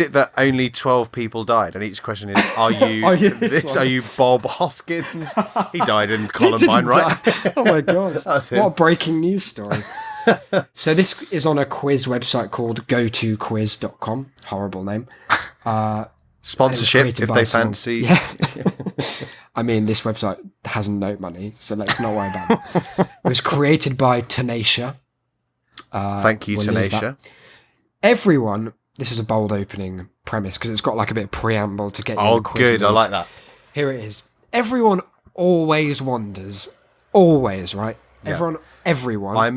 Speaker 2: it that only 12 people died, and each question is, are you
Speaker 3: Are you this
Speaker 2: this?
Speaker 3: one?
Speaker 2: Are you Bob Hoskins? He died in
Speaker 3: He
Speaker 2: Columbine,
Speaker 3: didn't
Speaker 2: right?
Speaker 3: die. Oh my god.
Speaker 2: That's
Speaker 3: What
Speaker 2: him.
Speaker 3: a breaking news story. So this is on a quiz website called gotoquiz.com. Horrible name.
Speaker 2: Sponsorship,
Speaker 3: created
Speaker 2: if
Speaker 3: by
Speaker 2: they
Speaker 3: someone-
Speaker 2: fancy.
Speaker 3: Yeah. I mean, this website has no money, so let's not worry about it. It was created by Tenacia.
Speaker 2: Thank you,
Speaker 3: we'll leave
Speaker 2: Tenacia.
Speaker 3: Everyone, this is a bold opening premise because it's got like a bit of preamble to get you in
Speaker 2: Oh,
Speaker 3: the quiz
Speaker 2: good. I
Speaker 3: mood.
Speaker 2: like that.
Speaker 3: Here it is. Everyone always wonders. Always, right? Everyone,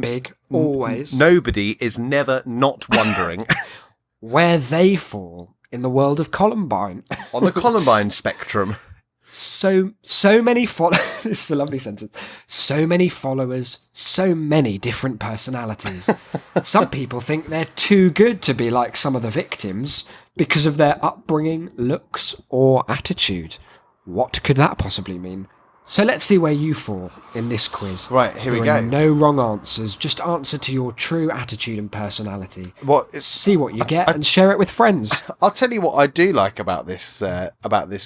Speaker 3: big, always,
Speaker 2: Nobody is never not wondering
Speaker 3: where they fall in the world of Columbine.
Speaker 2: on the Columbine spectrum.
Speaker 3: So many this is a lovely sentence. So many followers, so many different personalities. Some people think they're too good to be like some of the victims because of their upbringing, looks, or attitude. What could that possibly mean? So let's see where you fall in this quiz.
Speaker 2: Right, here we
Speaker 3: There are
Speaker 2: go.
Speaker 3: no wrong answers. Just answer to your true attitude and personality. See what you get and share it with friends.
Speaker 2: I'll tell you what I do like about this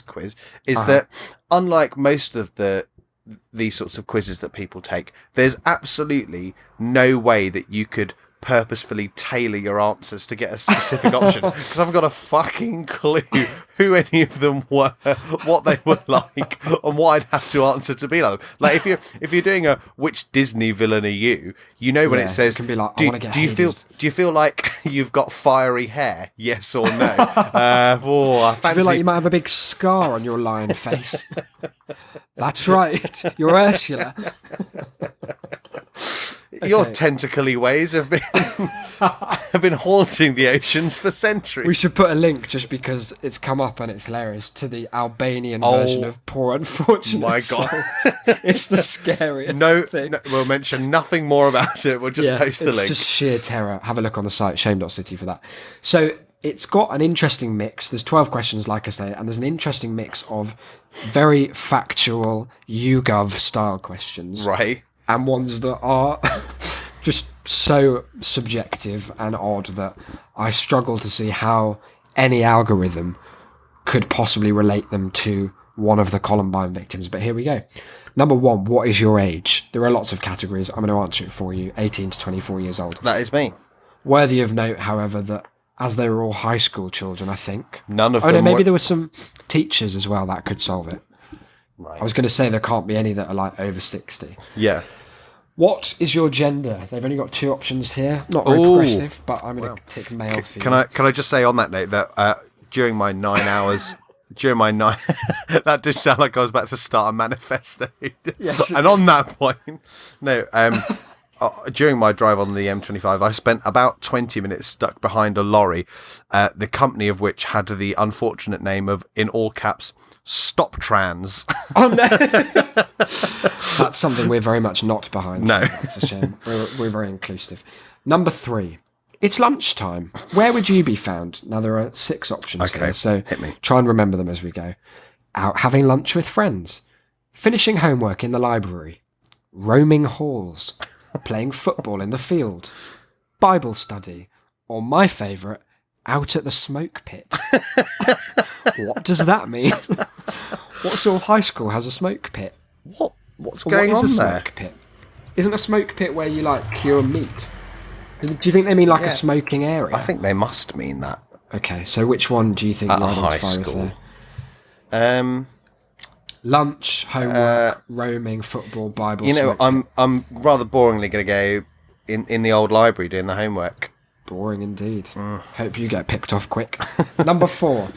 Speaker 2: quiz is that unlike most of these sorts of quizzes that people take, there's absolutely no way that you could purposefully tailor your answers to get a specific option, because I've got a fucking clue who any of them were, what they were like, and what I'd have to answer to be like them. Like if you're doing a which Disney villain are you, you know when it says,
Speaker 3: it can be like,
Speaker 2: do
Speaker 3: I want to get
Speaker 2: you feel like you've got fiery hair? Yes or no? I
Speaker 3: I
Speaker 2: fancy.
Speaker 3: feel like you might have a big scar on your lion face. That's right. You're Ursula.
Speaker 2: Your tentacly ways have been haunting the oceans for centuries.
Speaker 3: We should put a link, just because it's come up and it's hilarious, to the Albanian version of Poor Unfortunate
Speaker 2: My God.
Speaker 3: Souls. It's the scariest thing.
Speaker 2: No, we'll mention nothing more about it. We'll just post the link.
Speaker 3: It's just sheer terror. Have a look on the site, shame.city, for that. So it's got an interesting mix. There's 12 questions, like I say, and there's an interesting mix of very factual YouGov style questions.
Speaker 2: Right.
Speaker 3: And ones that are just so subjective and odd that I struggle to see how any algorithm could possibly relate them to one of the Columbine victims. But here we go. Number 1, what is your age? There are lots of categories. I'm going to answer it for you. 18 to 24 years old.
Speaker 2: That is me.
Speaker 3: Worthy of note, however, that as they were all high school children, I think.
Speaker 2: None of them.
Speaker 3: Oh no, maybe there were some teachers as well that could solve it.
Speaker 2: Right.
Speaker 3: I was going to say there can't be any that are like over 60.
Speaker 2: Yeah.
Speaker 3: What is your gender? They've only got 2 options here. Not very progressive, but I'm going to tick male for you.
Speaker 2: Can I just say on that note that during my 9 hours, that did sound like I was about to start a manifesto.
Speaker 3: Yes,
Speaker 2: and on that point, no, during my drive on the M25, I spent about 20 minutes stuck behind a lorry, the company of which had the unfortunate name of, in all caps, Stop Trans.
Speaker 3: Oh, no. That's something we're very much not behind.
Speaker 2: No.
Speaker 3: It's a shame. We're very inclusive. Number 3. It's lunchtime. Where would you be found? Now, there are 6 options here, so
Speaker 2: hit me.
Speaker 3: Try and remember them as we go. Out having lunch with friends. Finishing homework in the library. Roaming halls. Playing football in the field. Bible study. Or my favourite, out at the smoke pit. What does that mean? What sort of high school has a smoke pit?
Speaker 2: What's going
Speaker 3: What
Speaker 2: on
Speaker 3: is a
Speaker 2: there?
Speaker 3: smoke pit? Isn't a smoke pit where you like cure meat? Do you think they mean like a smoking area?
Speaker 2: I think they must mean that.
Speaker 3: Okay, so which one do you think
Speaker 2: At
Speaker 3: you
Speaker 2: a high
Speaker 3: identify with
Speaker 2: school.
Speaker 3: there? Lunch, homework, roaming, football, Bible.
Speaker 2: You know,
Speaker 3: smoke
Speaker 2: I'm rather boringly going to go in the old library doing the homework.
Speaker 3: Boring indeed. Hope you get picked off quick. Number 4.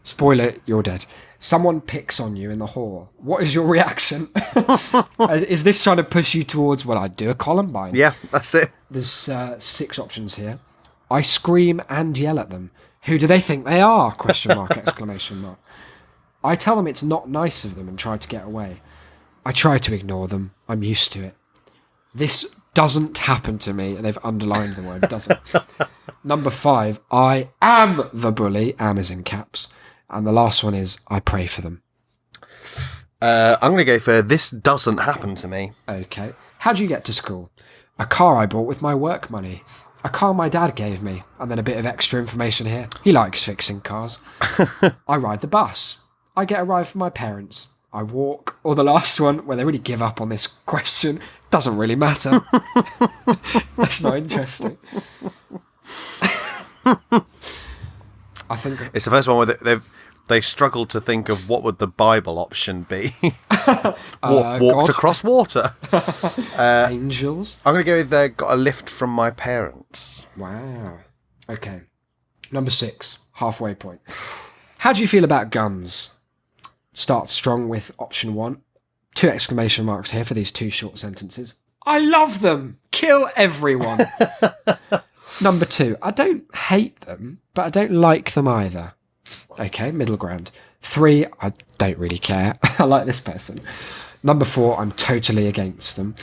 Speaker 3: Spoiler, you're dead. Someone picks on you in the hall. What is your reaction? Is this trying to push you towards, well, I'd do a Columbine?
Speaker 2: Yeah, that's it.
Speaker 3: There's 6 options here. I scream and yell at them. Who do they think they are? Question mark, exclamation mark. I tell them it's not nice of them and try to get away. I try to ignore them. I'm used to it. This doesn't happen to me. They've underlined the word doesn't. Number 5, I am the bully. Am is in caps. And the last one is, I pray for them.
Speaker 2: I'm going to go for this doesn't happen to me.
Speaker 3: Okay. How do you get to school? A car I bought with my work money. A car my dad gave me. And then a bit of extra information here. He likes fixing cars. I ride the bus. I get a ride from my parents. I walk. Or the last one, where they really give up on this question. Doesn't really matter. That's not interesting. I think
Speaker 2: It's the first one where they've struggled to think of what would the Bible option be. Walked
Speaker 3: God.
Speaker 2: across water.
Speaker 3: Angels.
Speaker 2: I'm going to go with got a lift from my parents.
Speaker 3: Wow. Okay. Number 6, halfway point. How do you feel about guns? Start strong with option 1. 2 exclamation marks here for these 2 short sentences. I love them. Kill everyone. Number 2. I don't hate them, but I don't like them either. Okay, middle ground. 3, I don't really care. I like this person. Number 4, I'm totally against them.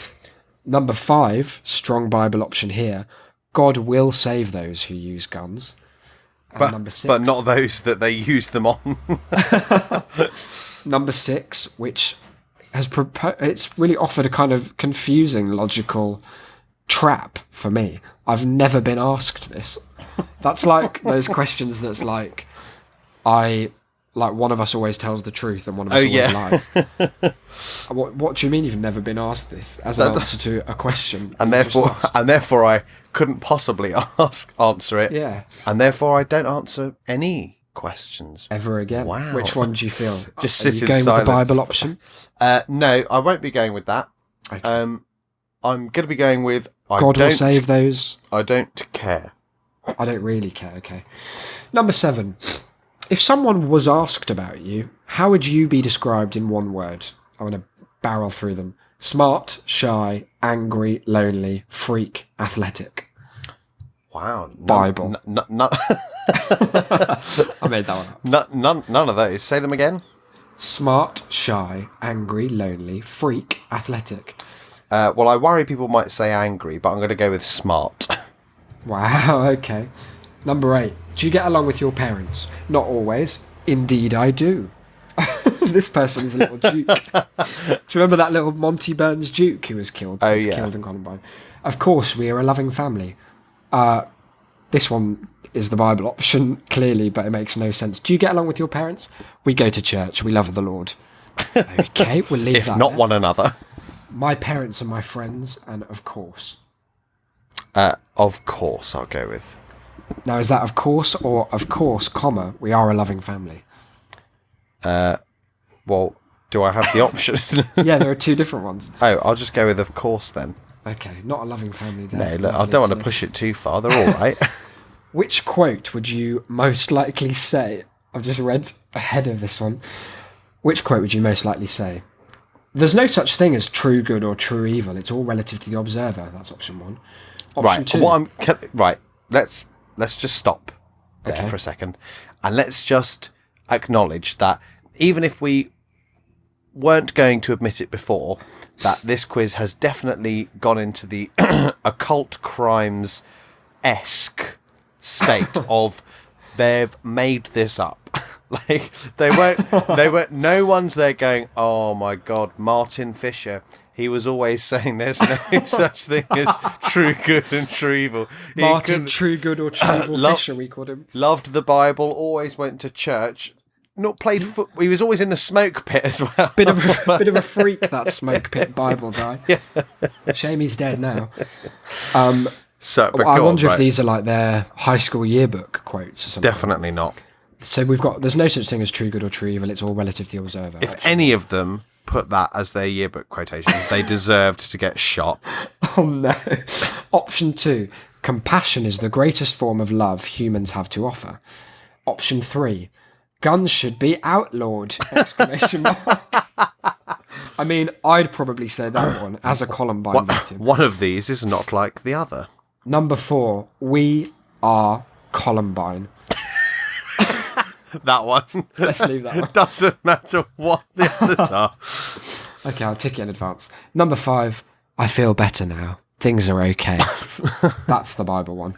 Speaker 3: Number 5, strong Bible option here. God will save those who use guns. And number 6,
Speaker 2: but not those that they use them on.
Speaker 3: Number 6, which has it's really offered a kind of confusing logical trap for me. I've never been asked this. That's like those questions that's like one of us always tells the truth and one of us always lies. What do you mean you've never been asked this as an answer to a question?
Speaker 2: And therefore I couldn't possibly answer it.
Speaker 3: Yeah.
Speaker 2: And therefore I don't answer any questions
Speaker 3: ever again.
Speaker 2: Wow.
Speaker 3: Which one do you feel?
Speaker 2: Just
Speaker 3: Are
Speaker 2: sit
Speaker 3: you
Speaker 2: in
Speaker 3: going
Speaker 2: silence.
Speaker 3: with the Bible option?
Speaker 2: No, I won't be going with that.
Speaker 3: Okay.
Speaker 2: I'm going to be going with
Speaker 3: God will save those.
Speaker 2: I don't care.
Speaker 3: I don't really care. Okay. Number 7. If someone was asked about you, how would you be described in one word? I want to barrel through them. Smart, shy, angry, lonely, freak, athletic.
Speaker 2: Wow.
Speaker 3: Bible.
Speaker 2: I
Speaker 3: made that one up.
Speaker 2: None of those. Say them again.
Speaker 3: Smart, shy, angry, lonely, freak, athletic.
Speaker 2: Well, I worry people might say angry, but I'm going to go with smart.
Speaker 3: Wow, okay. Number 8. Do you get along with your parents? Not always. Indeed, I do. This person is a little duke. Do you remember that little Monty Burns duke who was killed?
Speaker 2: Oh,
Speaker 3: was
Speaker 2: yeah.
Speaker 3: Killed in Columbine. Of course, we are a loving family. This one is the Bible option, clearly, but it makes no sense. Do you get along with your parents? We go to church. We love the Lord. Okay, we'll leave
Speaker 2: If
Speaker 3: that
Speaker 2: not
Speaker 3: there.
Speaker 2: one another.
Speaker 3: My parents are my friends, and of course.
Speaker 2: Of course, I'll go with.
Speaker 3: Now, is that of course or of course, comma, we are a loving family?
Speaker 2: Well, do I have the option?
Speaker 3: Yeah, there are 2 different ones.
Speaker 2: Oh, I'll just go with of course then.
Speaker 3: Okay, not a loving family there.
Speaker 2: No, look, I
Speaker 3: Lovely
Speaker 2: don't want
Speaker 3: to
Speaker 2: to
Speaker 3: live.
Speaker 2: push it too far. They're all right.
Speaker 3: Which quote would you most likely say? I've just read ahead of this one. Which quote would you most likely say? There's no such thing as true good or true evil. It's all relative to the observer. That's option 1. Option
Speaker 2: Right.
Speaker 3: 2.
Speaker 2: Right. Let's just stop there
Speaker 3: Okay.
Speaker 2: for a second, and let's just acknowledge that even if we weren't going to admit it before, that this quiz has definitely gone into the occult crimes-esque state of they've made this up. Like they weren't. No one's there going, "Oh my God, Martin Fisher. He was always saying there's no such thing as true good and true evil."
Speaker 3: Martin True Good or True Evil Fisher, we called him.
Speaker 2: Loved the Bible. Always went to church. Not played foot. He was always in the smoke pit as well.
Speaker 3: Bit of a freak, that smoke pit Bible guy. Yeah. Shame he's dead now.
Speaker 2: So, but
Speaker 3: I
Speaker 2: go
Speaker 3: wonder
Speaker 2: on,
Speaker 3: if
Speaker 2: right.
Speaker 3: these are like their high school yearbook quotes or something.
Speaker 2: Definitely not.
Speaker 3: So we've got, there's no such thing as true good or true evil. It's all relative to the observer.
Speaker 2: If any of them put that as their yearbook quotation, they deserved to get shot.
Speaker 3: Oh no. Option 2. Compassion is the greatest form of love humans have to offer. Option 3. Guns should be outlawed! Exclamation mark. I mean, I'd probably say that one as a Columbine victim.
Speaker 2: One of these is not like the other.
Speaker 3: Number 4. We are Columbine.
Speaker 2: That one.
Speaker 3: Let's leave that one.
Speaker 2: Doesn't matter what the others are.
Speaker 3: Okay, I'll tick it in advance. Number 5. I feel better now. Things are okay. That's the Bible one.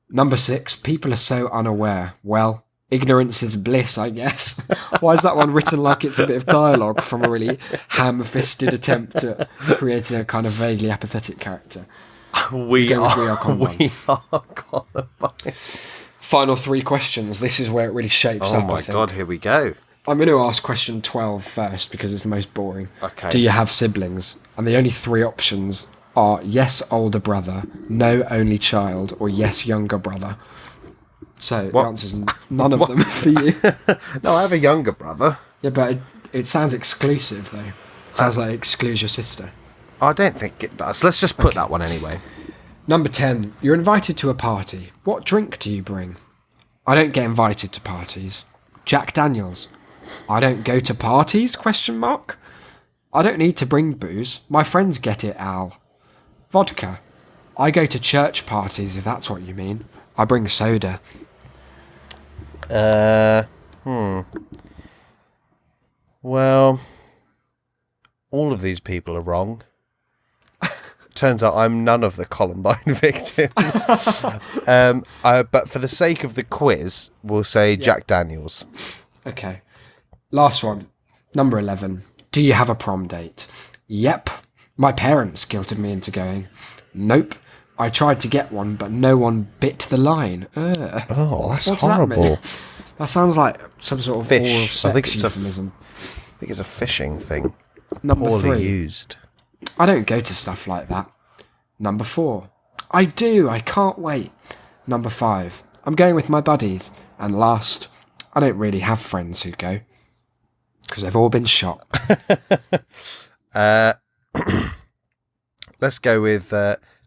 Speaker 3: Number 6. People are so unaware. Well, ignorance is bliss, I guess. Why is that one written like it's a bit of dialogue from a really ham-fisted attempt at creating a kind of vaguely apathetic character?
Speaker 2: We are
Speaker 3: Columbine.
Speaker 2: Columbine.
Speaker 3: Final 3 questions. This is where it really shapes
Speaker 2: Oh
Speaker 3: up, I
Speaker 2: my
Speaker 3: think.
Speaker 2: God, here we go.
Speaker 3: I'm going to ask question 12 first because it's the most boring.
Speaker 2: Okay.
Speaker 3: Do you have siblings? And the only 3 options are yes, older brother, no, only child, or yes, younger brother. So the answer's none of them for you.
Speaker 2: No, I have a younger brother.
Speaker 3: Yeah, but it sounds exclusive, though. It sounds like it excludes your sister.
Speaker 2: I don't think it does. Let's just put that one anyway.
Speaker 3: Number 10. You're invited to a party. What drink do you bring? I don't get invited to parties. Jack Daniels. I don't go to parties? Question mark. I don't need to bring booze. My friends get it, Al. Vodka. I go to church parties, if that's what you mean. I bring soda.
Speaker 2: these people are wrong. Turns out I'm none of the Columbine victims. But for the sake of the quiz, we'll say Jack Daniels.
Speaker 3: Okay. Last one. Number 11. Do you have a prom date? Yep. My parents guilted me into going. Nope. I tried to get one, but no one bit the line.
Speaker 2: Oh, that's
Speaker 3: What's
Speaker 2: horrible.
Speaker 3: That sounds like some sort of
Speaker 2: Fish.
Speaker 3: oral sex
Speaker 2: I think it's
Speaker 3: euphemism.
Speaker 2: I think it's a fishing thing.
Speaker 3: Number
Speaker 2: Poorly
Speaker 3: 3.
Speaker 2: used.
Speaker 3: I don't go to stuff like that. Number 4. I do. I can't wait. Number 5. I'm going with my buddies. And last, I don't really have friends who go. Because they've all been shot.
Speaker 2: Let's go with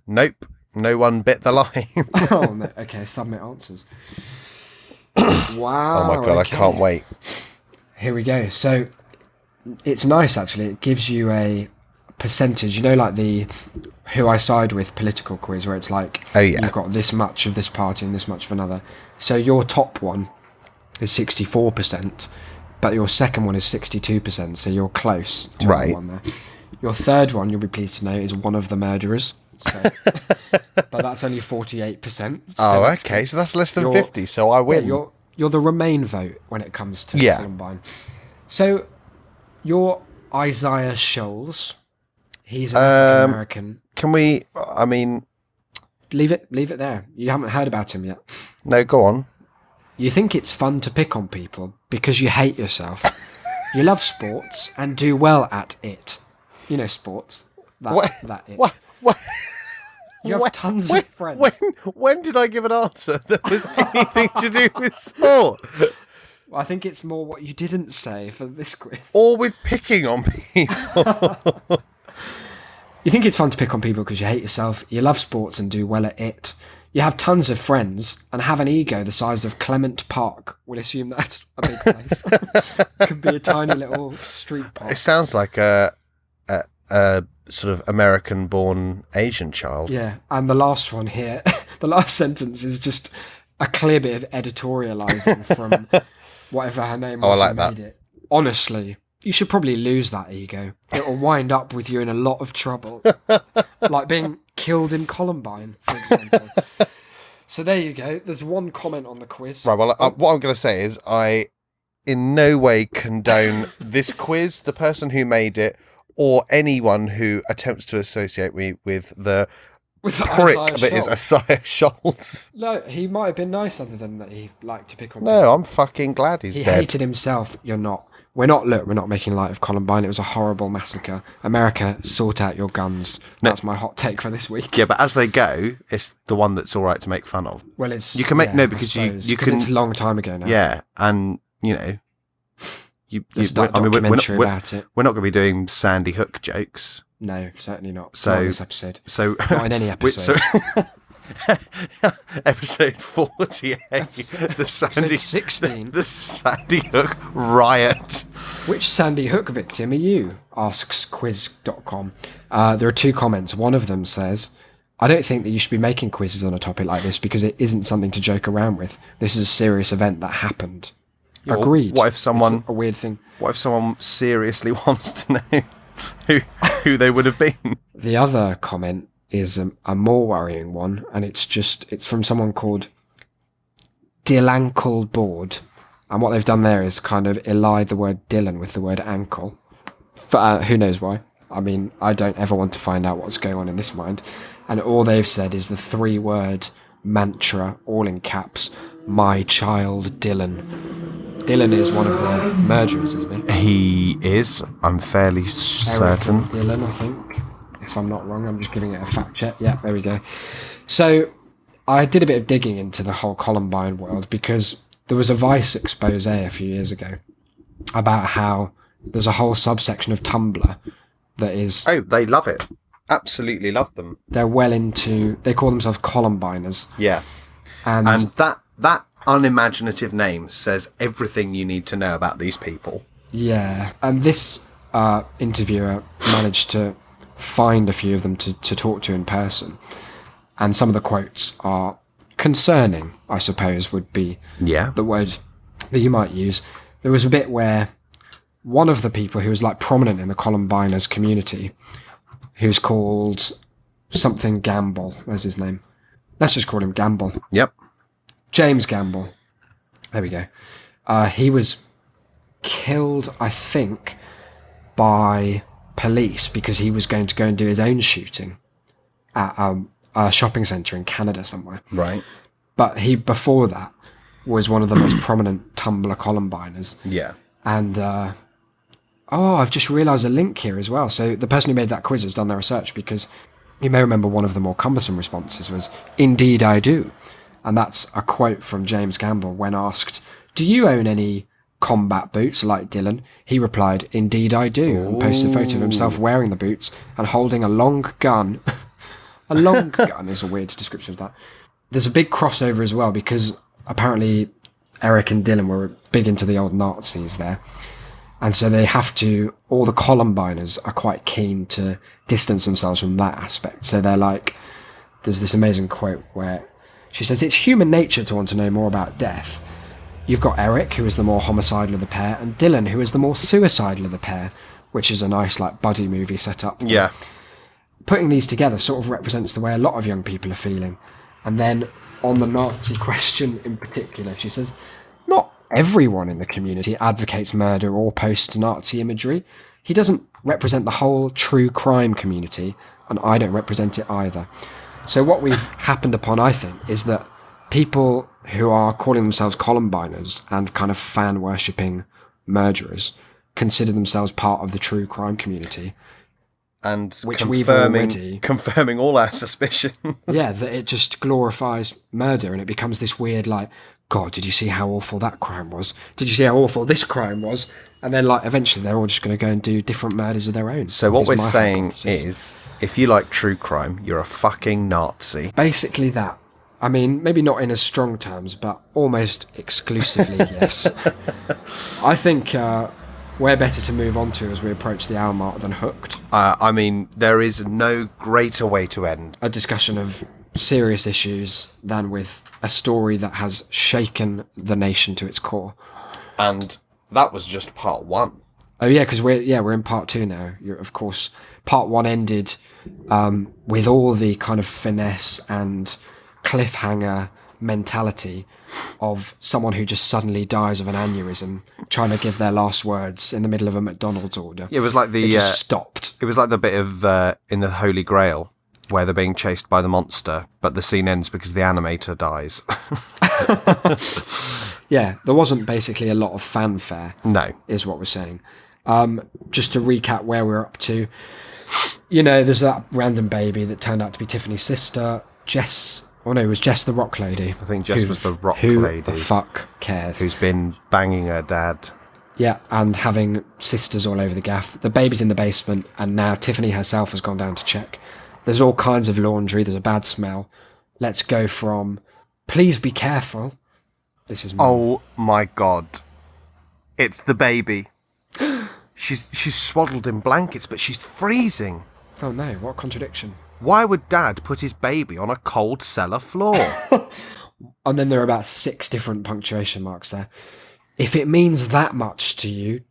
Speaker 2: nope. No one bit the line.
Speaker 3: Oh, no. Okay, submit answers. Wow.
Speaker 2: Oh my god,
Speaker 3: okay.
Speaker 2: I can't wait.
Speaker 3: Here we go. So, it's nice actually. It gives you a percentage. You know, like the who I side with political quiz, where it's like,
Speaker 2: oh yeah,
Speaker 3: you've got this much of this party and this much of another. So your top one is 64%, but your second one is 62%. So you're close to
Speaker 2: right.
Speaker 3: one there. Your third one, you'll be pleased to know, is one of the murderers. So, but that's only 48%. So
Speaker 2: oh, okay. So that's less than 50. So I win.
Speaker 3: Yeah, you're the Remain vote when it comes to Columbine. So you're Isaiah Scholes. He's an African American.
Speaker 2: Can we? I mean,
Speaker 3: leave it there. You haven't heard about him yet.
Speaker 2: No, go on.
Speaker 3: You think it's fun to pick on people because you hate yourself. You love sports and do well at it. You know sports. That it.
Speaker 2: What?
Speaker 3: You have tons of friends.
Speaker 2: When did I give an answer that was anything to do with sport?
Speaker 3: Well, I think it's more what you didn't say for this quiz.
Speaker 2: Or with picking on people.
Speaker 3: You think it's fun to pick on people because you hate yourself. You love sports and do well at it. You have tons of friends and have an ego the size of Clement Park. We'll assume that's a big place. Could be a tiny little street park.
Speaker 2: It sounds like a sort of American-born Asian child.
Speaker 3: Yeah, and the last one here, the last sentence is just a clear bit of editorialising from whatever her name was.
Speaker 2: I like that.
Speaker 3: It. Honestly, you should probably lose that ego. It will wind up with you in a lot of trouble. Like being killed in Columbine, for example. So there you go. There's one comment on the quiz.
Speaker 2: Right, well, what I'm going to say is I in no way condone this quiz, the person who made it, or anyone who attempts to associate me with the prick that is Isaiah Scholes.
Speaker 3: No, he might have been nice other than that he liked to pick on
Speaker 2: people. No, I'm fucking glad he's dead.
Speaker 3: He hated himself. You're not. We're not making light of Columbine. It was a horrible massacre. America, sort out your guns. That's my hot take for this week.
Speaker 2: Yeah, but as they go, it's the one that's all right to make fun of.
Speaker 3: Well, it's...
Speaker 2: You can make... No, because you can...
Speaker 3: It's a long time ago now.
Speaker 2: Yeah, and, you know...
Speaker 3: documentary about it.
Speaker 2: We're not going to be doing Sandy Hook jokes.
Speaker 3: No, certainly not.
Speaker 2: So,
Speaker 3: not in this episode.
Speaker 2: So,
Speaker 3: not in any episode.
Speaker 2: Episode 48.
Speaker 3: Episode 16.
Speaker 2: The Sandy Hook riot.
Speaker 3: Which Sandy Hook victim are you? Asks quiz.com. There are 2 comments. One of them says, I don't think that you should be making quizzes on a topic like this because it isn't something to joke around with. This is a serious event that happened. Agreed.
Speaker 2: What if someone...
Speaker 3: It's a weird thing.
Speaker 2: What if someone seriously wants to know who they would have been?
Speaker 3: The other comment is a more worrying one, and it's from someone called Dillankle Board. And what they've done there is kind of elide the word Dylan with the word ankle. Who knows why? I mean, I don't ever want to find out what's going on in this mind. And all they've said is the 3-word mantra, all in caps, my child Dylan. Dylan is one of the murderers, isn't he?
Speaker 2: He is. I'm fairly certain.
Speaker 3: Dylan, I think. If I'm not wrong, I'm just giving it a fact check. Yeah, there we go. So I did a bit of digging into the whole Columbine world because there was a Vice expose a few years ago about how there's a whole subsection of Tumblr that is...
Speaker 2: Oh, they love it. Absolutely love them.
Speaker 3: They're well into... They call themselves Columbiners.
Speaker 2: Yeah. And that unimaginative name says everything you need to know about these people.
Speaker 3: Yeah. And this interviewer managed to find a few of them to talk to in person. And some of the quotes are concerning, I suppose, would be the word that you might use. There was a bit where one of the people who was like prominent in the Columbiners community, who's called something Gamble. Where's his name? Let's just call him Gamble.
Speaker 2: Yep.
Speaker 3: James Gamble. There we go. He was killed, I think, by police because he was going to go and do his own shooting at a shopping centre in Canada somewhere.
Speaker 2: Right.
Speaker 3: But he, before that, was one of the most prominent Tumblr Columbiners.
Speaker 2: Yeah.
Speaker 3: And, I've just realised a link here as well. So the person who made that quiz has done their research, because you may remember one of the more cumbersome responses was, "Indeed I do." And that's a quote from James Gamble when asked, "Do you own any combat boots like Dylan?" He replied, "Indeed I do," and posted a photo of himself wearing the boots and holding a long gun. A long gun is a weird description of that. There's a big crossover as well, because apparently Eric and Dylan were big into the old Nazis there. And so they have to, all the Columbiners are quite keen to distance themselves from that aspect. So they're like, there's this amazing quote where she says, "It's human nature to want to know more about death. You've got Eric, who is the more homicidal of the pair, and Dylan, who is the more suicidal of the pair," which is a nice like buddy movie setup.
Speaker 2: Yeah.
Speaker 3: Putting these together sort of represents the way a lot of young people are feeling. And then on the Nazi question in particular, she says, "Not everyone in the community advocates murder or posts Nazi imagery. He doesn't represent the whole true crime community, and I don't represent it either." So what we've happened upon, I think, is that people who are calling themselves Columbiners and kind of fan-worshipping murderers consider themselves part of the true crime community.
Speaker 2: And
Speaker 3: Which we've already...
Speaker 2: confirming all our suspicions.
Speaker 3: Yeah, that it just glorifies murder, and it becomes this weird, like, God, did you see how awful that crime was? Did you see how awful this crime was? And then, like, eventually they're all just going to go and do different murders of their own.
Speaker 2: So what we're
Speaker 3: my
Speaker 2: saying
Speaker 3: hypothesis.
Speaker 2: is, if you like true crime, you're a fucking Nazi.
Speaker 3: Basically that. I mean, maybe not in as strong terms, but almost exclusively, yes. I think we're better to move on to as we approach the hour mark than Hooked.
Speaker 2: I mean, there is no greater way to end.
Speaker 3: A discussion of serious issues than with a story that has shaken the nation to its core.
Speaker 2: And that was just part one.
Speaker 3: Oh yeah, because we're in part two now. Of course, part one ended with all the kind of finesse and cliffhanger mentality of someone who just suddenly dies of an aneurysm trying to give their last words in the middle of a McDonald's order.
Speaker 2: It was like
Speaker 3: It just stopped.
Speaker 2: It was like the bit of in the Holy Grail where they're being chased by the monster, but the scene ends because the animator dies.
Speaker 3: Yeah, there wasn't basically a lot of fanfare.
Speaker 2: No.
Speaker 3: Is what we're saying. Just to recap where we're up to, you know, there's that random baby that turned out to be Tiffany's sister, Jess. Oh no, it was Jess the Rock Lady.
Speaker 2: I think Jess was the Rock
Speaker 3: Who
Speaker 2: Lady.
Speaker 3: the fuck cares?
Speaker 2: Who's been banging her dad.
Speaker 3: Yeah, and having sisters all over the gaff. The baby's in the basement, and now Tiffany herself has gone down to check. There's all kinds of laundry. There's a bad smell. Let's go from, "Please be careful." This is
Speaker 2: Oh my god. It's the baby. She's swaddled in blankets, but she's freezing.
Speaker 3: Oh no, what a contradiction.
Speaker 2: Why would Dad put his baby on a cold cellar floor?
Speaker 3: And then there are about 6 different punctuation marks there. "If it means that much to you, ...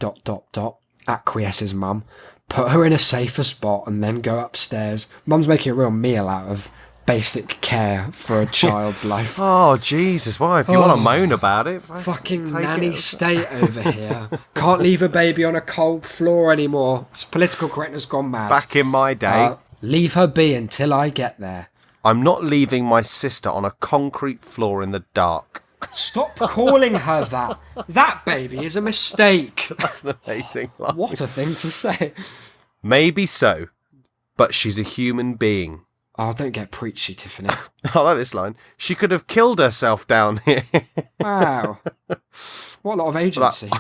Speaker 3: acquiesces Mum. Put her in a safer spot and then go upstairs." Mum's making a real meal out of basic care for a child's life.
Speaker 2: Oh, Jesus, why? If you want to moan about it...
Speaker 3: Fucking
Speaker 2: take
Speaker 3: nanny
Speaker 2: it.
Speaker 3: state over here. Can't leave a baby on a cold floor anymore. It's political correctness gone mad.
Speaker 2: Back in my day,
Speaker 3: Leave her be until I get there.
Speaker 2: I'm not leaving my sister on a concrete floor in the dark.
Speaker 3: Stop calling her that. That baby is a mistake.
Speaker 2: That's an amazing line.
Speaker 3: What a thing to say.
Speaker 2: Maybe so, but she's a human being.
Speaker 3: Oh, don't get preachy, Tiffany.
Speaker 2: I like this line. She could have killed herself down here.
Speaker 3: Wow. What a lot of agency.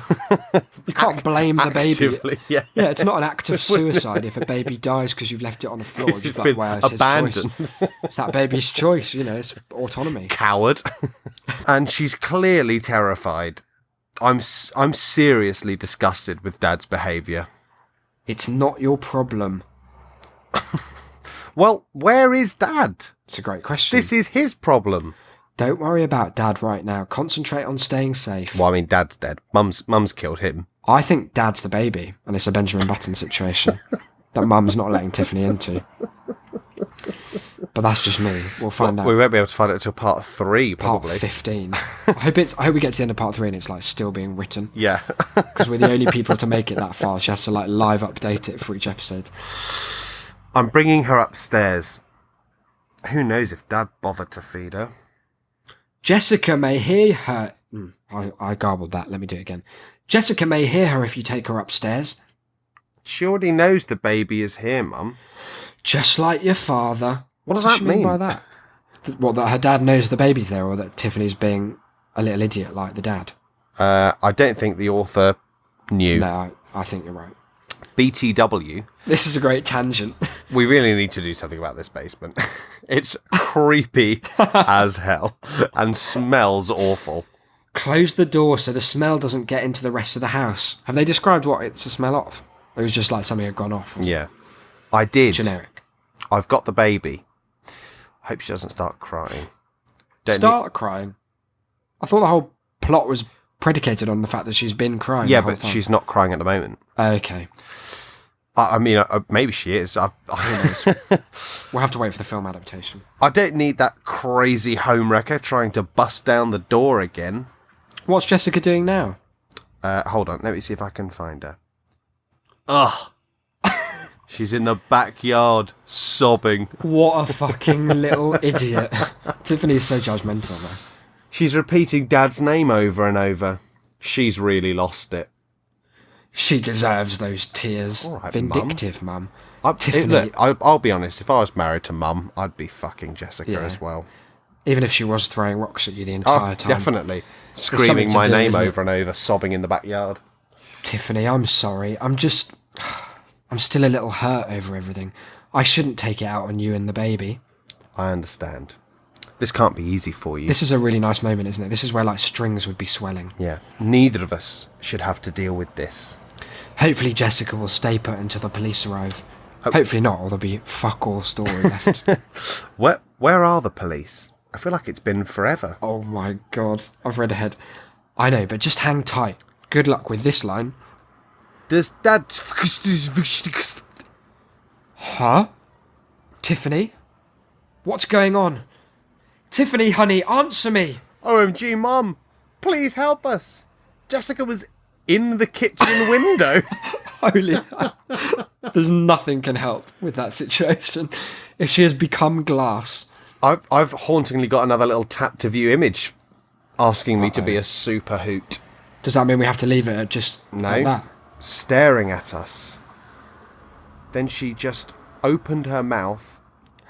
Speaker 3: You can't blame the baby.
Speaker 2: Actively, yeah.
Speaker 3: Yeah, it's not an act of suicide if a baby dies because you've left it on the floor. Just like,
Speaker 2: been
Speaker 3: well, it's his
Speaker 2: abandoned.
Speaker 3: choice. It's that baby's choice, you know, it's autonomy.
Speaker 2: Coward. And she's clearly terrified. I'm seriously disgusted with Dad's behaviour.
Speaker 3: It's not your problem.
Speaker 2: Well, where is Dad?
Speaker 3: It's a great question.
Speaker 2: This is his problem.
Speaker 3: Don't worry about Dad right now. Concentrate on staying safe.
Speaker 2: Well, I mean, Dad's dead. Mum's killed him.
Speaker 3: I think Dad's the baby, and it's a Benjamin Button situation that Mum's not letting Tiffany into. But that's just me. We'll find out.
Speaker 2: We won't be able to find it until part 3,
Speaker 3: Part
Speaker 2: probably.
Speaker 3: 15. I hope we get to the end of part 3 and it's like still being written.
Speaker 2: Yeah.
Speaker 3: Because we're the only people to make it that far. She has to like live update it for each episode.
Speaker 2: I'm bringing her upstairs. Who knows if Dad bothered to feed her?
Speaker 3: Jessica may hear her. I garbled that. Let me do it again. Jessica may hear her if you take her upstairs.
Speaker 2: She already knows the baby is here, Mum.
Speaker 3: Just like your father.
Speaker 2: What does
Speaker 3: What
Speaker 2: that
Speaker 3: she mean
Speaker 2: mean?
Speaker 3: by that? What, that her dad knows the baby's there, or that Tiffany's being a little idiot like the dad?
Speaker 2: I don't think the author knew.
Speaker 3: No, I think you're right.
Speaker 2: BTW.
Speaker 3: This is a great tangent.
Speaker 2: We really need to do something about this basement. It's creepy as hell and smells awful.
Speaker 3: Close the door so the smell doesn't get into the rest of the house. Have they described what it's a smell of? It was just like something had gone off.
Speaker 2: Yeah. I did.
Speaker 3: Generic.
Speaker 2: I've got the baby. Hope she doesn't start crying.
Speaker 3: Crying? I thought the whole plot was predicated on the fact that she's been crying
Speaker 2: Yeah,
Speaker 3: the whole
Speaker 2: but
Speaker 3: time.
Speaker 2: she's not crying at the moment.
Speaker 3: Okay.
Speaker 2: I mean, maybe she is.
Speaker 3: Who knows? We'll have to wait for the film adaptation.
Speaker 2: I don't need that crazy homewrecker trying to bust down the door again.
Speaker 3: What's Jessica doing now?
Speaker 2: Hold on, let me see if I can find her. Ugh. She's in the backyard, sobbing.
Speaker 3: What a fucking little idiot. Tiffany's so judgmental, though.
Speaker 2: She's repeating Dad's name over and over. She's really lost it.
Speaker 3: She deserves those tears.
Speaker 2: All right,
Speaker 3: Vindictive, Mum.
Speaker 2: Tiffany. I'll be honest, if I was married to Mum, I'd be fucking Jessica
Speaker 3: Yeah.
Speaker 2: as well.
Speaker 3: Even if she was throwing rocks at you the entire time.
Speaker 2: Definitely.
Speaker 3: something
Speaker 2: Screaming
Speaker 3: to
Speaker 2: my
Speaker 3: do,
Speaker 2: name
Speaker 3: isn't it?
Speaker 2: over and over, sobbing in the backyard.
Speaker 3: Tiffany, I'm sorry. I'm still a little hurt over everything. I shouldn't take it out on you and the baby.
Speaker 2: I understand. This can't be easy for you.
Speaker 3: This is a really nice moment, isn't it? This is where like strings would be swelling.
Speaker 2: Yeah. Neither of us should have to deal with this.
Speaker 3: Hopefully Jessica will stay put until the police arrive. Hopefully not, or there'll be fuck all story left.
Speaker 2: Where are the police? I feel like it's been forever.
Speaker 3: Oh my god, I've read ahead. I know, but just hang tight. Good luck with this line.
Speaker 2: Does Dad...
Speaker 3: Huh? Tiffany? What's going on? Tiffany, honey, answer me!
Speaker 2: OMG, Mum, please help us. Jessica was in the kitchen window.
Speaker 3: Holy hell. There's nothing can help with that situation. If she has become glass.
Speaker 2: I've hauntingly got another little tap to view image asking me to be a super hoot.
Speaker 3: Does that mean we have to leave it at just like that?
Speaker 2: Staring at us. Then she just opened her mouth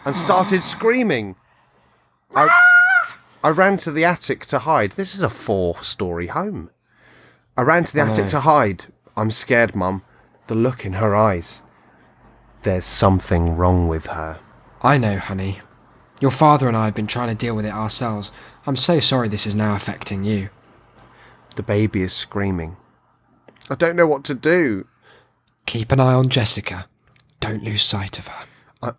Speaker 2: and started screaming. I ran to the attic to hide. This is a 4-story home. I ran to the attic to hide. I'm scared, Mum. The look in her eyes. There's something wrong with her.
Speaker 3: I know, honey. Your father and I have been trying to deal with it ourselves. I'm so sorry this is now affecting you.
Speaker 2: The baby is screaming. I don't know what to do.
Speaker 3: Keep an eye on Jessica. Don't lose sight of her.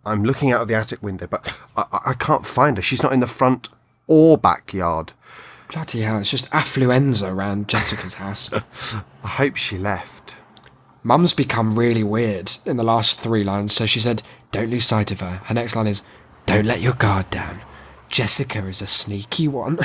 Speaker 2: I'm looking out of the attic window, but I can't find her. She's not in the front or backyard.
Speaker 3: Bloody hell, it's just affluenza around Jessica's house.
Speaker 2: I hope she left.
Speaker 3: Mum's become really weird in the last 3 lines, so she said, don't lose sight of her. Her next line is, don't let your guard down. Jessica is a sneaky one.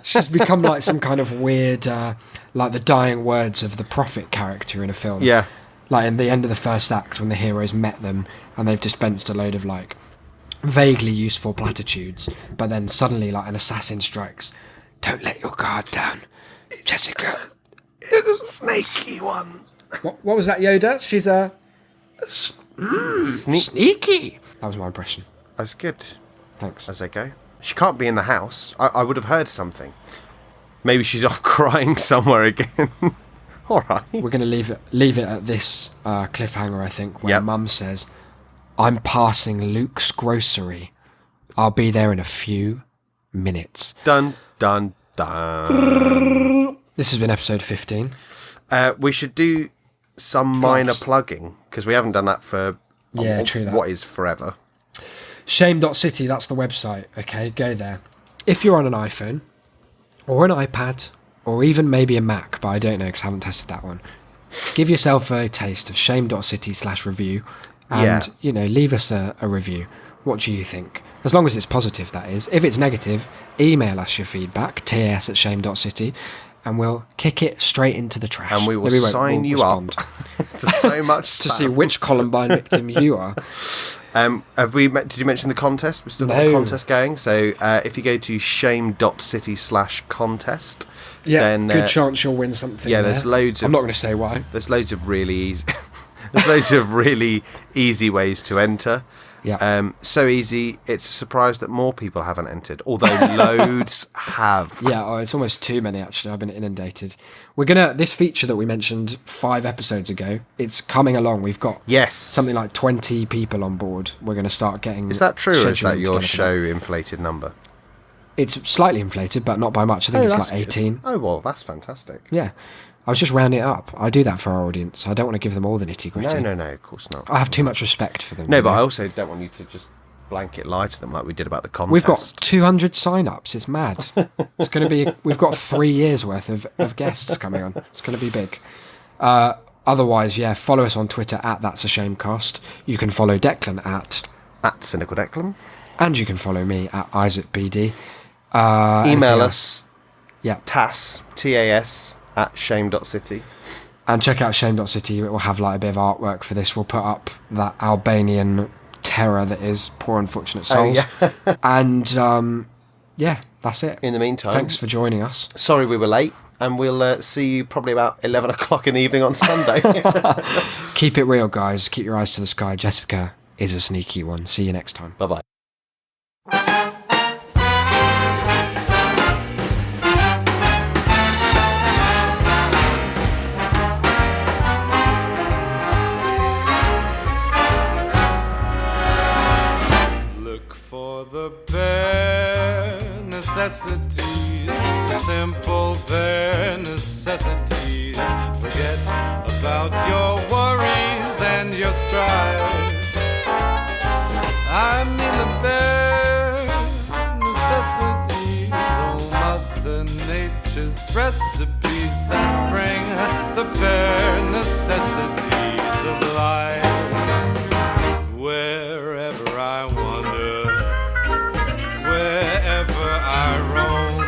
Speaker 3: She's become like some kind of weird, like the dying words of the prophet character in a film.
Speaker 2: Yeah.
Speaker 3: Like in the end of the first act when the heroes met them and they've dispensed a load of like vaguely useful platitudes, but then suddenly like an assassin strikes. Don't let your guard down. Jessica is a sneaky one. What was that, Yoda? She's a... sneaky. That was my impression.
Speaker 2: That's good.
Speaker 3: Thanks.
Speaker 2: As they go. She can't be in the house. I would have heard something. Maybe she's off crying somewhere again. All right.
Speaker 3: We're going to leave it at this cliffhanger, I think, where
Speaker 2: Yep.
Speaker 3: Mum says, I'm passing Luke's grocery. I'll be there in a few minutes.
Speaker 2: Dun, dun, dun.
Speaker 3: This has been episode 15.
Speaker 2: We should do some minor plugging, because we haven't done that for
Speaker 3: Yeah, true that.
Speaker 2: what is forever.
Speaker 3: Shame.city, that's the website, okay? Go there. If you're on an iPhone, or an iPad, or even maybe a Mac, but I don't know because I haven't tested that one. Give yourself a taste of shame.city/review and, leave us a review. What do you think? As long as it's positive, that is. If it's negative, email us your feedback, ts@shame.city, and we'll kick it straight into the trash.
Speaker 2: And we will sign you
Speaker 3: respond.
Speaker 2: up to so much
Speaker 3: to see which Columbine victim you are.
Speaker 2: Did you mention the contest? We've still got a contest going. So if you go to shame.city/contest, then
Speaker 3: good chance you'll win something. Yeah,
Speaker 2: there's loads.
Speaker 3: I'm not going to say why.
Speaker 2: There's loads of really easy. There's loads of really easy ways to enter.
Speaker 3: Yeah.
Speaker 2: So easy, it's a surprise that more people haven't entered, although loads have.
Speaker 3: Yeah, it's almost too many, actually. I've been inundated. This feature that we mentioned 5 episodes ago, it's coming along. We've got something like 20 people on board. We're going to start getting...
Speaker 2: Is that true, or is that your show inflated number?
Speaker 3: It's slightly inflated, but not by much. I think it's like 18.
Speaker 2: Good. Oh, well, that's fantastic.
Speaker 3: Yeah. I was just rounding it up. I do that for our audience. I don't want to give them all the nitty-gritty.
Speaker 2: No, of course not.
Speaker 3: I have too much respect for them.
Speaker 2: No, but I also don't want you to just blanket lie to them like we did about the contest.
Speaker 3: We've got 200 sign-ups. It's mad. It's going to be... We've got 3 years' worth of guests coming on. It's going to be big. Otherwise, follow us on Twitter @That'sAShameCast. You can follow Declan at
Speaker 2: @CynicalDeclan.
Speaker 3: And you can follow me at IsaacBD.
Speaker 2: Email us.
Speaker 3: Yeah.
Speaker 2: TAS @shame.city.
Speaker 3: And check out shame.city. It will have like a bit of artwork for this. We'll put up that Albanian terror that is Poor Unfortunate Souls. And that's it.
Speaker 2: In the meantime,
Speaker 3: thanks for joining us.
Speaker 2: Sorry we were late, and we'll see you probably about 11 o'clock in the evening on Sunday.
Speaker 3: Keep it real, guys. Keep your eyes to the sky. Jessica is a sneaky one. See you next time.
Speaker 2: Bye-bye.
Speaker 1: The bare necessities, the simple bare necessities. Forget about your worries and your strife. I mean the bare necessities, oh Mother Nature's recipes that bring the bare necessities of life. Wherever I wander, wherever I roam,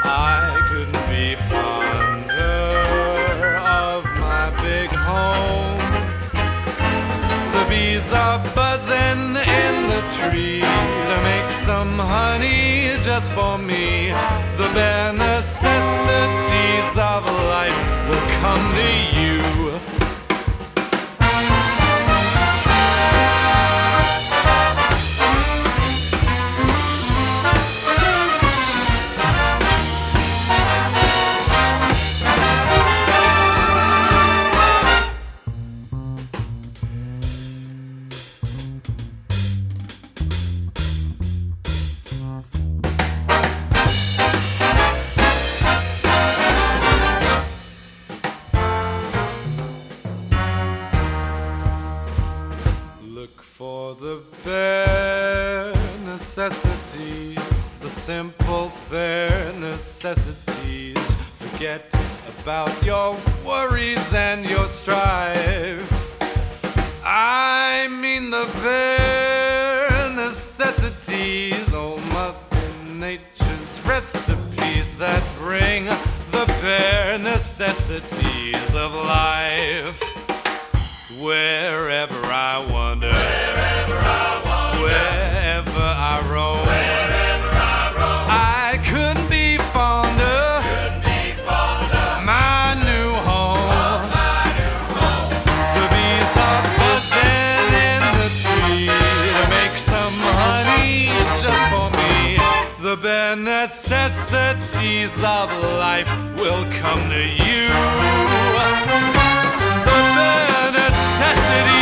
Speaker 1: I couldn't be fonder of my big home. The bees are buzzing in the tree to make some honey just for me. The bare necessities of life will come to you. For the bare necessities, the simple bare necessities. Forget about your worries and your strife. I mean the bare necessities, oh Mother Nature's recipes that bring the bare necessities of life. Wherever I wander, wherever I roam, I couldn't be fonder, my new home. The bees are buzzing in the tree to make some honey just for me. The bare necessities of life will come to you. The bare necessities